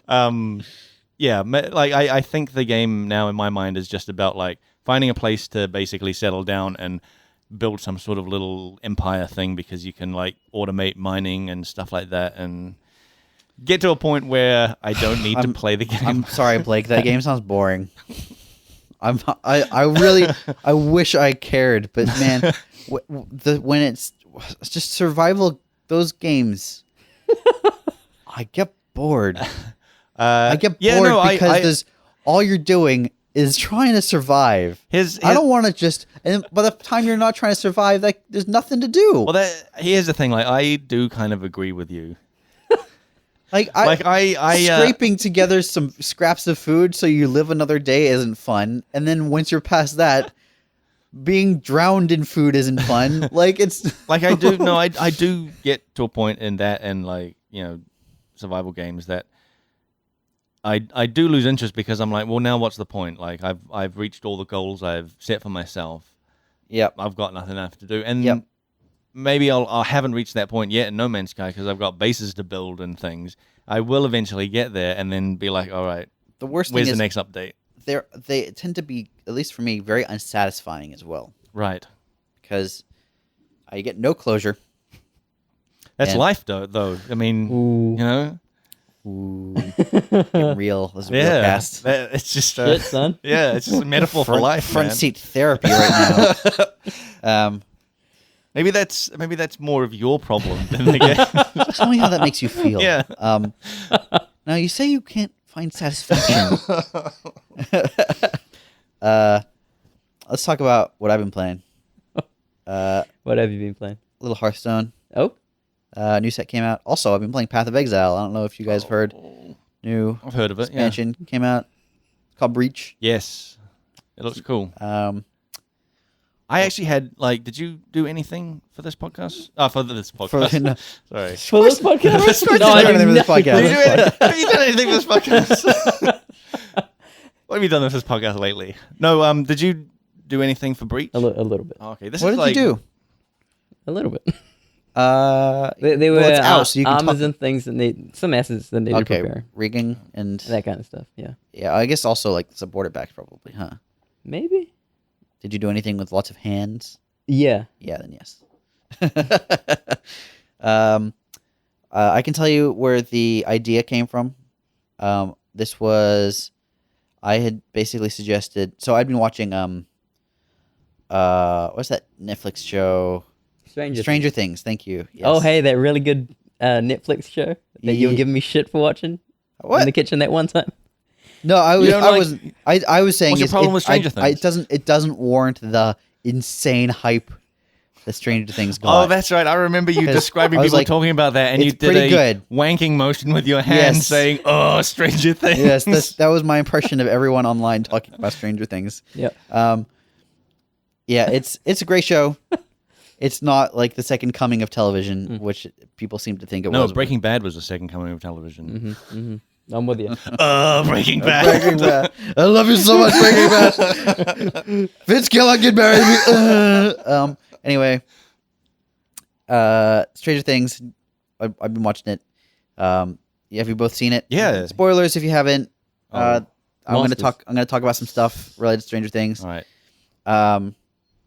I think the game now in my mind is just about like finding a place to basically settle down and build some sort of little empire thing, because you can like automate mining and stuff like that and get to a point where I don't need to play the game. I'm sorry, Blake. That game sounds boring. I wish I cared, but man, when it's just survival, those games, I get bored. I get bored because all you're doing is trying to survive. I don't want to just. And by the time you're not trying to survive, like there's nothing to do. Well, here's the thing. Like, I do kind of agree with you. Scraping together some scraps of food so you live another day isn't fun. And then once you're past that, being drowned in food isn't fun. Like it's like I do get to a point in that and like, you know, survival games that I do lose interest because I'm like, well, now what's the point? Like I've reached all the goals I've set for myself. Yep. I've got nothing left to do. And maybe I haven't reached that point yet in No Man's Sky because I've got bases to build and things. I will eventually get there and then be like, all right, the worst where's thing the is next update? they tend to be, at least for me, very unsatisfying as well. Right. Because I get no closure. That's life, though. I mean, you know? Ooh. Get real. This is real cast. It's just shit, son. Yeah, it's just a metaphor for life, front seat therapy right now. Maybe that's more of your problem than the game. Tell me how that makes you feel. Yeah. Now you say you can't find satisfaction. Let's talk about what I've been playing. What have you been playing? A little Hearthstone. Oh. New set came out. Also, I've been playing Path of Exile. I don't know if you guys have heard. I've heard of it. Expansion came out. It's called Breach. Yes. It looks cool. I actually had, like, did you do anything for this podcast? Oh, for this podcast. Sorry. For this podcast? No, I didn't do this podcast. Have you done anything for this podcast? What have you done with this podcast lately? No, did you do anything for Breach? A little bit. Oh, okay. What did you do? A little bit. They were it's out, so you can armors and things that need some assets that need preparing. Rigging and that kind of stuff. Yeah. Yeah, I guess also like supported backs probably, huh? Maybe. Did you do anything with lots of hands? Yeah. Yeah, then yes. I can tell you where the idea came from. This was, I had basically suggested. So I'd been watching what's that Netflix show? Stranger Things. Thank you. Yes. Oh, hey, that really good Netflix show that you were giving me shit for watching in the kitchen that one time. No, I was saying what's your problem with Stranger Things? It doesn't warrant the insane hype that Stranger Things got. Oh, that's right. I remember you describing people talking about that, and you did a wanking motion with your hand saying, "Oh, Stranger Things." Yes, that was my impression of everyone online talking about Stranger Things. Yeah. Yeah, it's a great show. It's not like the second coming of television, which people seem to think it was. No, Breaking Bad was the second coming of television. Mm-hmm, mm-hmm. I'm with you. Breaking Bad. Breaking Bad. I love you so much, Breaking Bad. Vince Gilligan married me. Anyway, Stranger Things. I've been watching it. Have you both seen it? Yeah. Spoilers if you haven't. I'm gonna talk about some stuff related to Stranger Things. All right.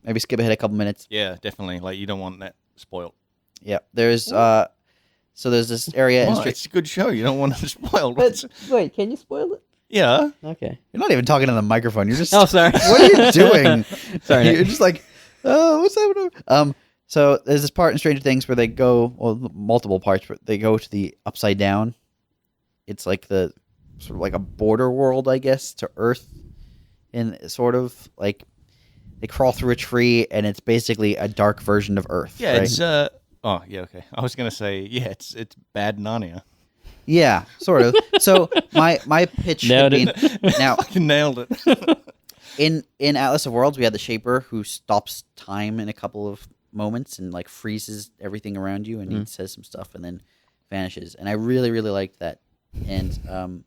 Maybe skip ahead a couple minutes. Yeah, definitely. Like you don't want that spoiled. Yeah. There's there's this area. It's a good show. You don't want it spoiled. But wait, can you spoil it? Yeah. Okay. You're not even talking to the microphone. You're just. Oh, sorry. What are you doing? Sorry. You're just like, oh, what's happening? So there's this part in Stranger Things where they go, well, multiple parts, but they go to the Upside Down. It's like the sort of like a border world, I guess, to Earth, and sort of like they crawl through a tree, and it's basically a dark version of Earth. Yeah, right? it's Oh, yeah, okay. I was gonna say, yeah, it's bad Narnia. Yeah, sort of. So my pitch had been now fucking nailed it. in Atlas of Worlds, we had the Shaper who stops time in a couple of moments and like freezes everything around you, and he says some stuff and then vanishes. And I really, really liked that. And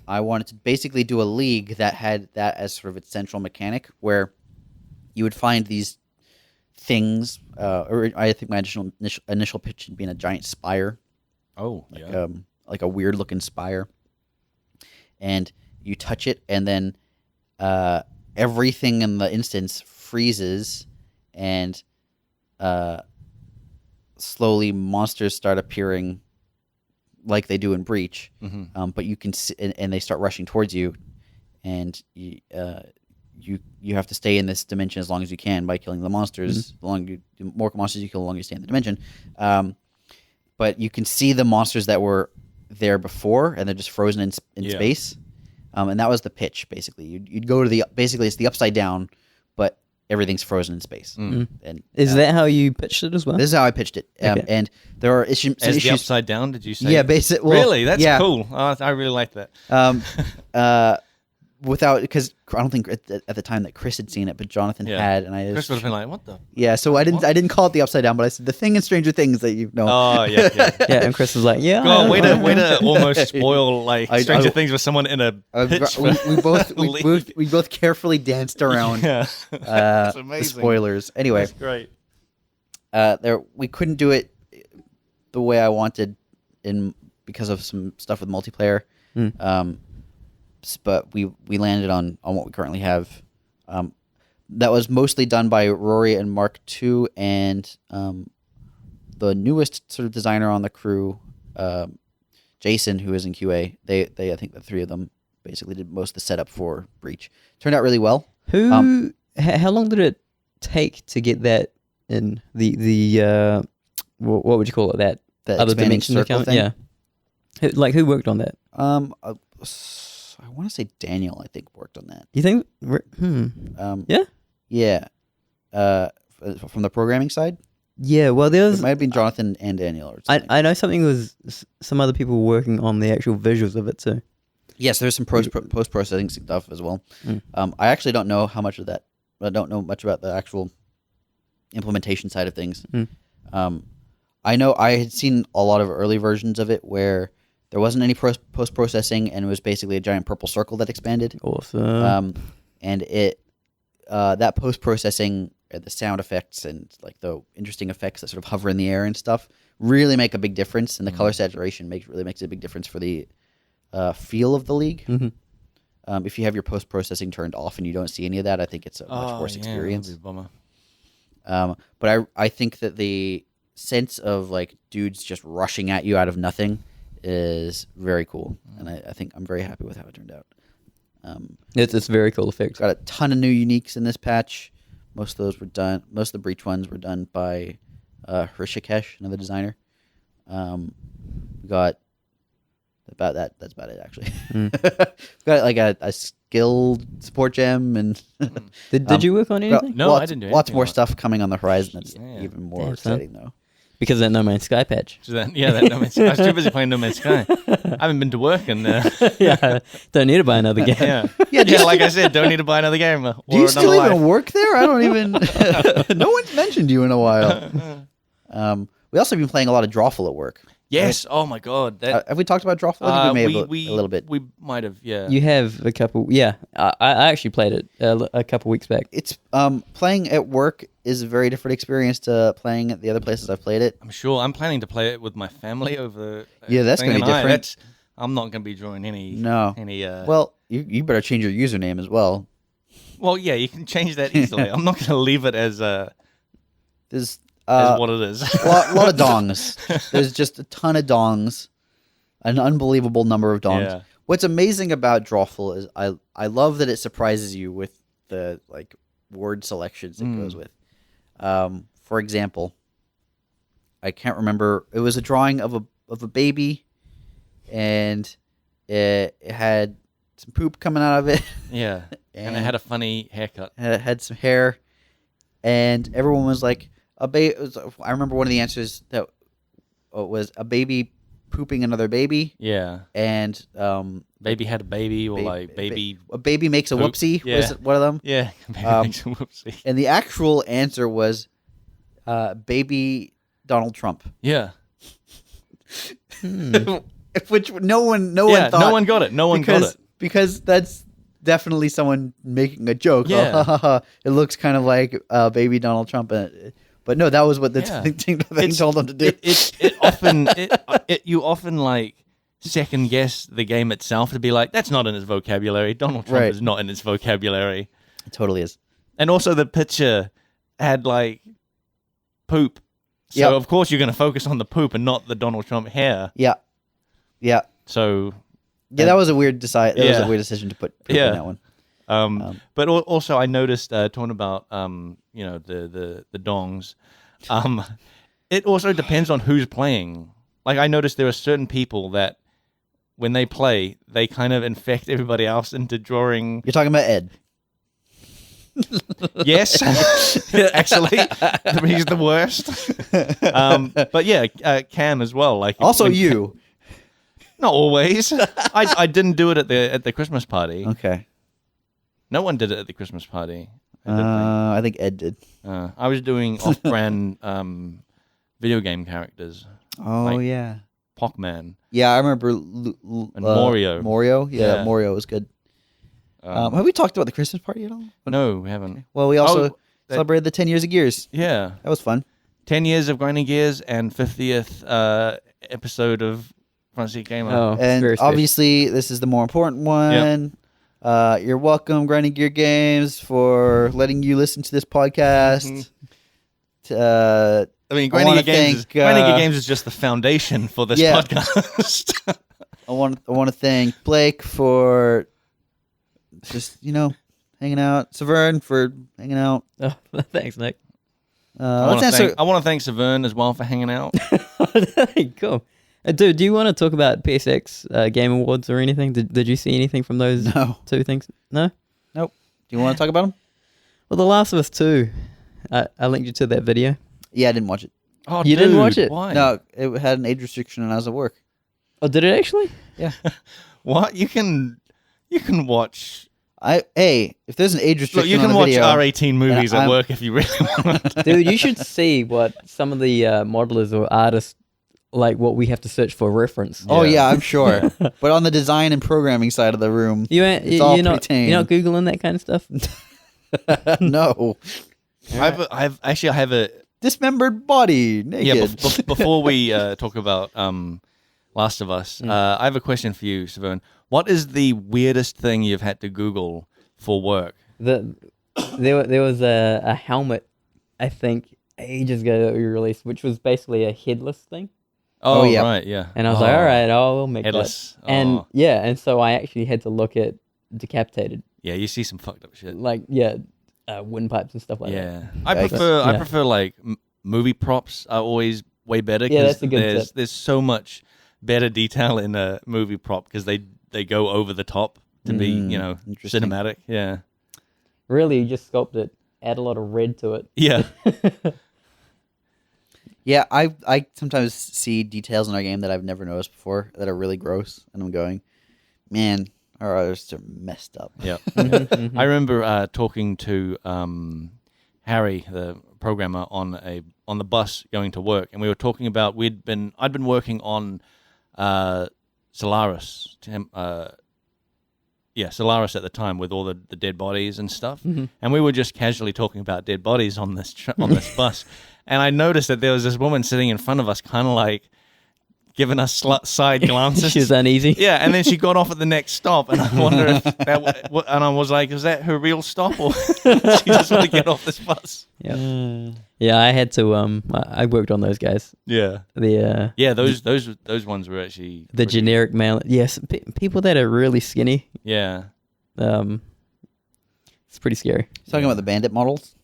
I wanted to basically do a league that had that as sort of its central mechanic, where you would find these things. Or I think my initial pitch had been a giant spire. Oh, yeah. Like a weird looking spire. And you touch it, and then everything in the instance freezes, and slowly monsters start appearing like they do in Breach. Mm-hmm. But you can see, and they start rushing towards you, and you have to stay in this dimension as long as you can by killing the monsters. The more monsters you kill, the longer you stay in the dimension. But you can see the monsters that were there before, and they're just frozen in space. And that was the pitch, basically. You'd go to basically it's the Upside Down, but everything's frozen in space. And is that how you pitched it as well? This is how I pitched it. Okay. And there are issues. The Upside Down, did you say? Yeah, basically. Well, really? That's cool. I really like that. without, because I don't think at the time that Chris had seen it, but Jonathan had, and Chris would have been like, "What the?" Yeah, so I didn't call it the Upside Down, but I said the thing in Stranger Things that you know. Oh yeah. And Chris was like, "Yeah." God, way to almost spoil like Stranger Things with someone in a pitch. We both carefully danced around the spoilers. Anyway, that's great. We couldn't do it the way I wanted because of some stuff with multiplayer. But we landed on what we currently have. That was mostly done by Rory and Mark II, and the newest sort of designer on the crew, Jason, who is in QA. They I think the three of them basically did most of the setup for Breach. Turned out really well. How long did it take to get that in the what would you call it, that other dimension circle thing? Yeah. Who worked on that? I want to say Daniel, I think, worked on that. You think? Yeah? Yeah. From the programming side? Yeah, well, there was... It might have been Jonathan and Daniel or something. I know something was some other people working on the actual visuals of it too. Yes, there's some post-processing stuff as well. I actually don't know how much of that... I don't know much about the actual implementation side of things. I know I had seen a lot of early versions of it where there wasn't any post-processing, and it was basically a giant purple circle that expanded. Awesome. And it that post-processing, the sound effects and like the interesting effects that sort of hover in the air and stuff really make a big difference, and the color saturation really makes a big difference for the feel of the league. If you have your post-processing turned off and you don't see any of that, I think it's a much worse experience. That'd be a bummer. But I think that the sense of like dudes just rushing at you out of nothing is very cool, and I think I'm very happy with how it turned out. It's very cool effect. Got a ton of new uniques in this patch. Most of the Breach ones were done by Hrishikesh, another designer. We got about that. That's about it, actually. We got like a skilled support gem, and did you work on anything? No, I didn't do anything. Lots more stuff coming on the horizon. That's even more exciting, though. Because of that No Man's Sky patch. That No Man's Sky. I was too busy playing No Man's Sky. I haven't been to work, and don't need to buy another game. Like I said, don't need to buy another game. Do you still even work there? I don't even. No one's mentioned you in a while. We also been playing a lot of Drawful at work. Yes. Right? Oh my God. Have we talked about Drawful? I think we may have a little bit. We might have. Yeah. You have a couple. Yeah. I actually played it a couple weeks back. It's playing at work is a very different experience to playing at the other places I've played it. I'm sure. I'm planning to play it with my family over. That's going to be different. I'm not going to be drawing any. No. Well, you better change your username as well. Well, yeah, you can change that easily. I'm not going to leave it as There's as what it is. a lot of dongs. There's just a ton of dongs, an unbelievable number of dongs. Yeah. What's amazing about Drawful is I love that it surprises you with the like word selections it goes with. For example, I can't remember. It was a drawing of a baby, and it had some poop coming out of it. Yeah, and it had a funny haircut. It had some hair, and everyone was like, I remember one of the answers that was a baby pooping another baby. Yeah. And baby had a baby, or baby a baby makes a poop. whoopsie. Yeah. Was it one of them? Yeah. Baby makes a whoopsie. And the actual answer was baby Donald Trump. Yeah. Which no one thought. No one got it. No one got it. Because that's definitely someone making a joke. Yeah. It looks kind of like baby Donald Trump. But no, that was what the thing told them to do. You often like second guess the game itself to be like, that's not in its vocabulary. Donald Trump is not in its vocabulary. It totally is. And also the picture had like poop. So of course you're going to focus on the poop and not the Donald Trump hair. Yeah. Yeah. So that was a weird That was a weird decision to put poop in that one. But also I noticed talking about the dongs. It also depends on who's playing. Like I noticed there are certain people that when they play, they kind of infect everybody else into drawing. You're talking about Ed. Yes, actually, he's the worst. But yeah, Cam as well. Like also you. Not always. I didn't do it at the Christmas party. Okay. No one did it at the Christmas party. I I think Ed did. I was doing off-brand video game characters. Oh, like yeah. Pac-Man. Yeah, I remember. And Mario. Mario? Yeah, Mario was good. Have we talked about the Christmas party at all? No, we haven't. Well, we also celebrated the 10 years of Gears. Yeah. That was fun. 10 years of Grinding Gears and 50th episode of Front Seat Gamer. Oh, And obviously, this is the more important one. Yep. You're welcome, Grinding Gear Games, for letting you listen to this podcast. I mean, Grinding Gear Games is just the foundation for this podcast. I want to thank Blake for just, hanging out. Saveun for hanging out. Oh, thanks, Nick. I want to thank Saveun as well for hanging out. Cool. Dude, do you want to talk about PSX Game Awards or anything? Did you see anything from those two things? No? Nope. Do you want to talk about them? Well, The Last of Us 2. I linked you to that video. Yeah, I didn't watch it. Oh, you didn't watch it? Why? No, it had an age restriction and I was at work. Oh, did it actually? Yeah. What? You can watch... if there's an age restriction, you can on watch video, R18 movies at work if you really want. Dude, you should see what some of the modelers or artists, like what we have to search for reference. Oh yeah, I'm sure. But on the design and programming side of the room, you're not Googling that kind of stuff. No. I have a dismembered body, naked. Yeah. Before we talk about Last of Us, I have a question for you, Saveun. What is the weirdest thing you've had to Google for work? There was a helmet, I think, ages ago that we released, which was basically a headless thing. Oh yeah, right, yeah. And I was like, all right, I'll make headless. That. And and so I actually had to look at decapitated. Yeah, you see some fucked up shit. Like windpipes and stuff like that. Yeah, I prefer like movie props are always way better. Yeah, that's a good tip. There's so much better detail in a movie prop because they go over the top to be cinematic. Yeah, really, you just sculpt it, add a lot of red to it. Yeah. Yeah, I sometimes see details in our game that I've never noticed before that are really gross, and I'm going, man, our artists are messed up. Yeah. I remember talking to Harry, the programmer, on the bus going to work, and we were talking about I'd been working on Solaris. Solaris at the time with all the dead bodies and stuff, and we were just casually talking about dead bodies on this bus. And I noticed that there was this woman sitting in front of us, kind of like giving us side glances. She was uneasy. Yeah, and then she got off at the next stop, and I wonder if and I was like, is that her real stop, or she just want to get off this bus? Yeah, yeah. I had to. I worked on those guys. Yeah, those ones were actually the generic male. Yes, people that are really skinny. Yeah, it's pretty scary. Talking about the bandit models?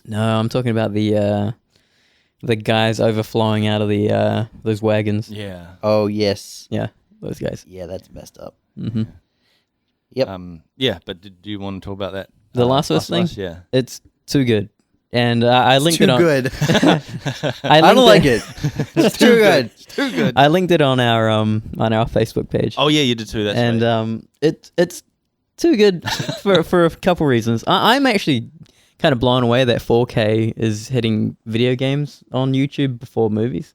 No, I'm talking about the guys overflowing out of the those wagons. Yeah. Oh yes. Yeah, those guys. Yeah, that's messed up. Mm-hmm. Yep. Yeah, but do you want to talk about that? The Last of Us thing? Yeah. It's too good. And I linked it on... Too good. I don't like it. It's too good. It's too good. I linked it on our Facebook page. Oh yeah, you did too. That's right. And it's too good for a couple reasons. I'm actually kind of blown away that 4K is hitting video games on YouTube before movies.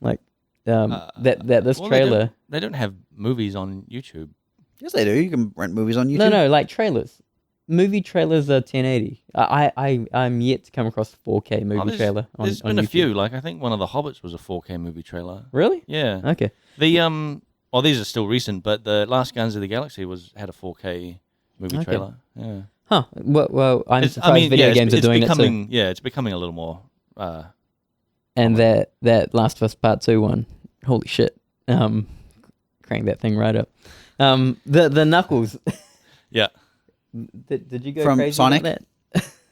Like this trailer. They don't have movies on YouTube. Yes, they do. You can rent movies on YouTube. No, like trailers. Movie trailers are 1080. I'm yet to come across a 4K movie trailer on There's been YouTube. a few. Like I think one of the Hobbits was a 4K movie trailer. Really? Yeah. Okay. The these are still recent, but the Last Guardians of the Galaxy had a 4K movie trailer. Yeah. Huh. Well, I'm surprised video games are doing it too. Yeah, it's becoming a little more. And that Last of Us Part 2 one, holy shit! Crank that thing right up. The Knuckles. Yeah. Did you go from crazy Sonic? About that?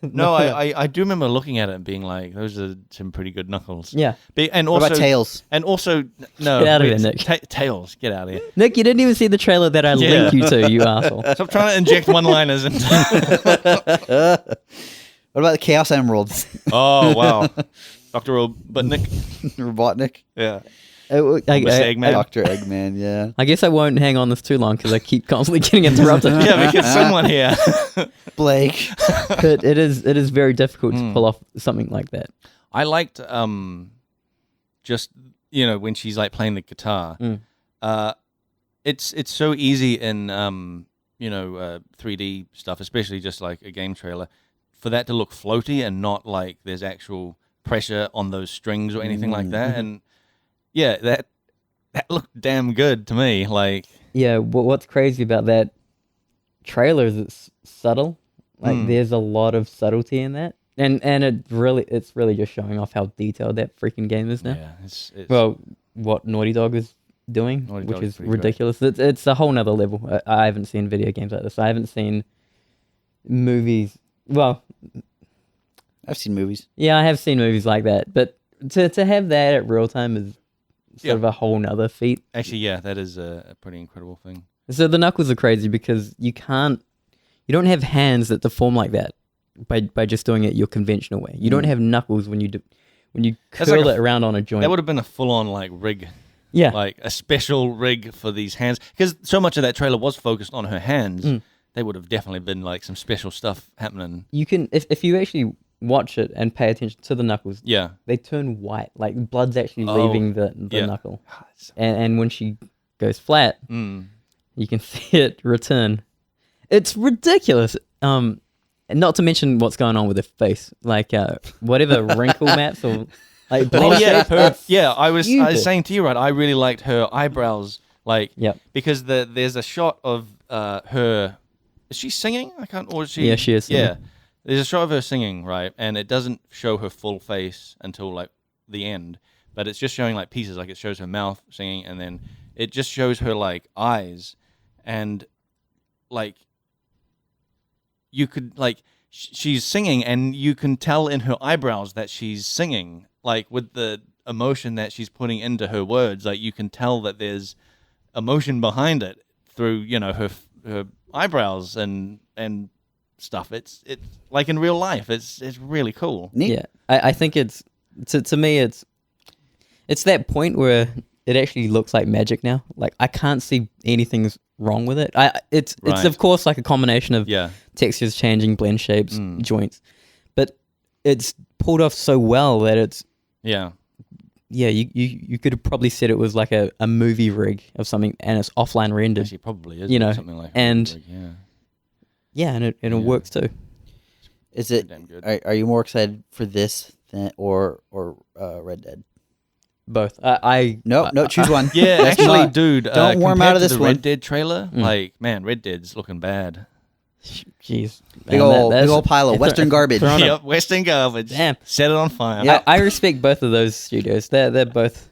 No, I do remember looking at it and being like, those are some pretty good Knuckles. Yeah. And what also about Tails? And also, no. Get out of here, Nick. Tails, get out of here. Nick, you didn't even see the trailer that I linked you to, you asshole. Stop trying to inject one-liners into... What about the Chaos Emeralds? Oh, wow. Dr. Robotnik. Robotnik? Yeah. Mr. Eggman. Dr. Eggman, yeah. I guess I won't hang on this too long because I keep constantly getting interrupted. Yeah, because someone here. Blake. But it is very difficult to pull off something like that. I liked just when she's like playing the guitar. It's so easy in 3D stuff, especially just like a game trailer, for that to look floaty and not like there's actual pressure on those strings or anything like that. And yeah, that looked damn good to me. Like, yeah, what's crazy about that trailer is it's subtle. Like there's a lot of subtlety in that. And it's really just showing off how detailed that freaking game is now. Yeah, it's what Naughty Dog is doing, which is pretty ridiculous. It's a whole nother level. I haven't seen video games like this. I haven't seen movies. Well, I've seen movies. Yeah, I have seen movies like that. But to have that at real time is sort of a whole nother feat. Actually, yeah, that is a pretty incredible thing. So the knuckles are crazy because you don't have hands that deform like that by just doing it your conventional way. You don't have knuckles when you curl it around on a joint. That would have been a full-on like rig. Yeah. Like a special rig for these hands. Because so much of that trailer was focused on her hands. They would have definitely been like some special stuff happening. You can, if you actually watch it and pay attention to the knuckles, yeah, they turn white. Like blood's actually leaving the knuckle. And when she goes flat, you can see it return. It's ridiculous. And not to mention what's going on with her face. Like whatever wrinkle maps or like I was saying to you, right, I really liked her eyebrows. Like, because there's a shot of her. Is she singing? I can't. Or is she? Yeah, she is singing. Yeah, there's a shot of her singing, right, and it doesn't show her full face until like the end, but it's just showing like pieces. Like it shows her mouth singing, and then it just shows her like eyes, and like you could like she's singing, and you can tell in her eyebrows that she's singing, like with the emotion that she's putting into her words. Like you can tell that there's emotion behind it through her eyebrows and stuff. It's like in real life. It's really cool. Neat. Yeah, I think it's to me it's that point where it actually looks like magic now. Like I can't see anything's wrong with it. It's of course like a combination of textures changing, blend shapes, joints, but it's pulled off so well that it's you could have probably said it was like a movie rig of something, and it's offline rendered. Actually, probably is. Something like and rig, and it works too. Is it? Are you more excited for this or Red Dead? Both. No, choose one. Yeah, actually, dude, don't warm out of this the one. Red Dead trailer, like man, Red Dead's looking bad. Jeez, big old pile of Western garbage. Yep, Western garbage. Damn, set it on fire. Yeah, I respect both of those studios. They're both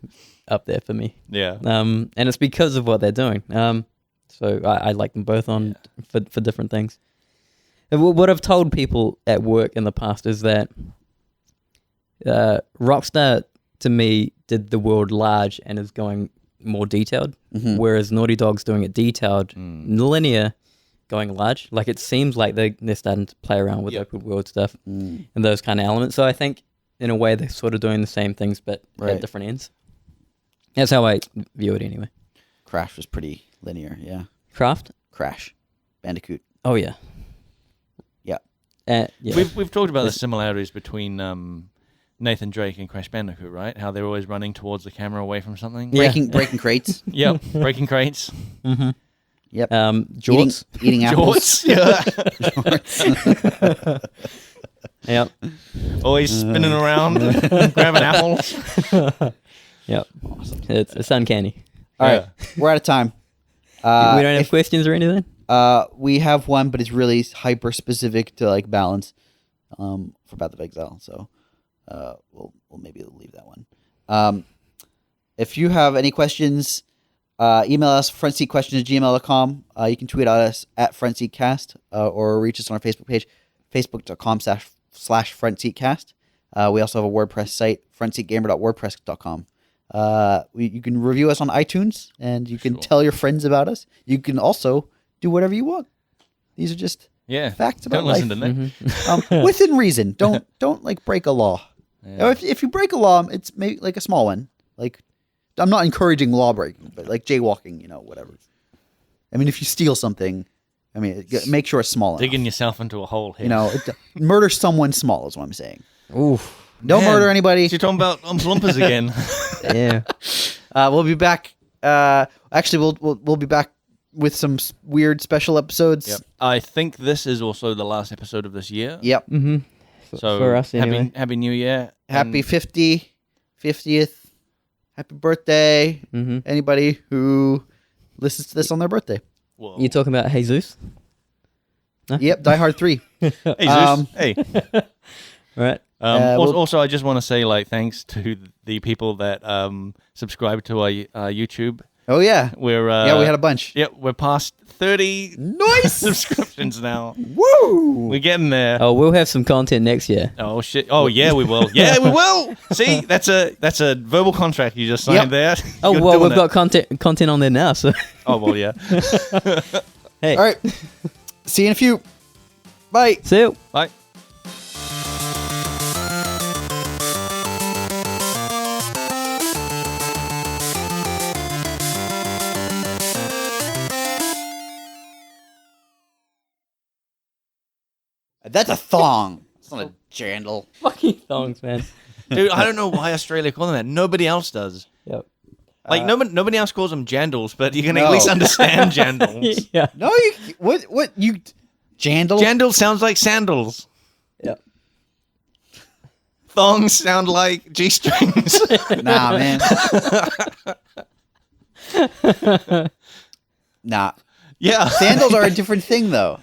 up there for me. Yeah. And it's because of what they're doing. So I like them both for different things. And what I've told people at work in the past is that Rockstar to me did the world large and is going more detailed, whereas Naughty Dog's doing it detailed, linear, going large. Like it seems like they're starting to play around with open world stuff and those kind of elements. So I think in a way they're sort of doing the same things but at different ends. That's how I view it anyway. Crash was pretty linear, yeah. Crash Bandicoot. Oh yeah. Yeah. We've talked about the similarities between Nathan Drake and Crash Bandicoot, right? How they're always running towards the camera away from something. Breaking crates. Yep, breaking crates. Mm-hmm. Yep. Jorts. Eating apples. Jorts. Yeah. Yep. Always spinning around, grabbing apples. Yep. Awesome. It's uncanny. All right, we're out of time. We don't have questions or anything? We have one, but it's really hyper specific to like balance for Path of Exile. So we'll maybe leave that one. If you have any questions, email us frontseatquestions@gmail.com. You can tweet at us at frontseatcast or reach us on our Facebook page, facebook.com/frontseatcast. We also have a WordPress site, frontseatgamer.wordpress.com. You can review us on iTunes, and you can tell your friends about us. You can also do whatever you want. These are just facts about life. Don't listen to me. Within reason. Don't like break a law. Yeah. If you break a law, it's maybe like a small one, like I'm not encouraging law breaking, but like jaywalking, whatever. I mean, if you steal something, I mean, make sure it's small Digging enough. yourself into a hole here. Murder someone small is what I'm saying. Oof. Don't murder anybody. You're talking about Oompa again. Yeah. We'll be back. Actually, we'll be back with some weird special episodes. Yep. I think this is also the last episode of this year. Yep. Mm-hmm. So for us, anyway. Happy New Year. Happy 50th. Happy birthday. Mm-hmm. Anybody who listens to this on their birthday. Whoa. You talking about Jesus? No? Yep. Die Hard 3. Hey, Zeus. Hey. Right. Also, I just want to say thanks to the people that subscribe to our YouTube. Oh yeah. We're we had a bunch. Yeah, we're past 30 Nice subscriptions now. Woo! We're getting there. Oh, we'll have some content next year. Oh shit! Oh yeah, we will. Yeah, we will. See, that's a verbal contract you just signed there. Oh You're well, doing we've got content on there now. So. Oh well, yeah. Hey. All right. See you in a few. Bye. See you. Bye. That's a thong. It's not a jandal. Fucking thongs, man. Dude, I don't know why Australia call them that. Nobody else does. Yep. Nobody else calls them jandals, but you can at least understand jandals. Yeah. No, you jandal? Jandal sounds like sandals. Yep. Thongs sound like G-strings. Nah, man. Nah. Yeah. Sandals are a different thing, though.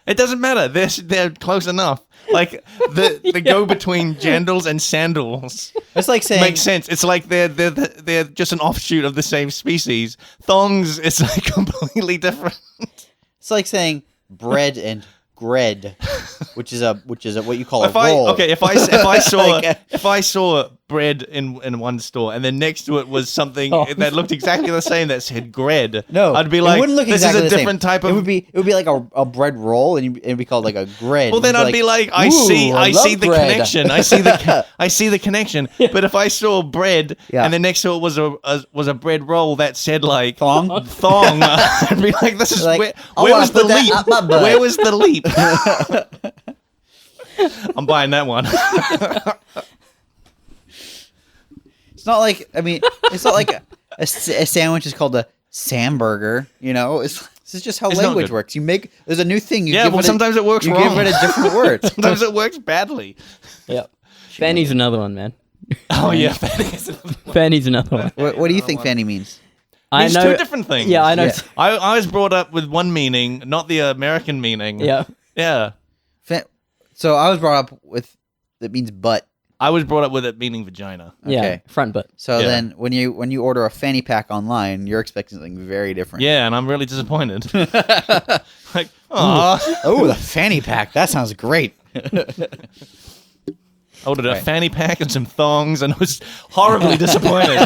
It doesn't matter. They're close enough. Like the go between jandals and sandals. It's like saying Makes sense. It's like they're just an offshoot of the same species. Thongs is like completely different. it's like saying bread and gred, which is what you call a roll. If I saw Like, if I saw bread in one store and then next to it was something that looked exactly the same that said gred, No, I'd be it like, wouldn't look this exactly is a the different same. type of. It would be like a bread roll, and it'd be called like a gred. Well, then You'd I'd be like, I "Ooh, see love the bread." connection. I see the connection. But if I saw bread and then next to it was a bread roll that said like Thong? I'd be like, this is Like, where I was wanna the put that leap? up my butt. Where was the leap? I'm buying that one. It's not like it's not like a sandwich is called a Samburger. This is just how It's not language good. works. There's a new thing. Sometimes it works you wrong. give it a different word. Sometimes it works badly. Yep. Fanny's another one, man. Oh yeah, Fanny's another one. What do you think fanny means? I It's know. two different things. Yeah, I know. Yeah. I was brought up with one meaning, not the American meaning. Yeah. Yeah. So I was brought up with that means butt. I was brought up with it meaning vagina. Yeah. Okay. Front butt. So Yeah. then when you order a fanny pack online, you're expecting something very different. Yeah, and I'm really disappointed. Like, aw. Oh, the fanny pack. That sounds great. I ordered a Right. fanny pack and some thongs and was horribly disappointed.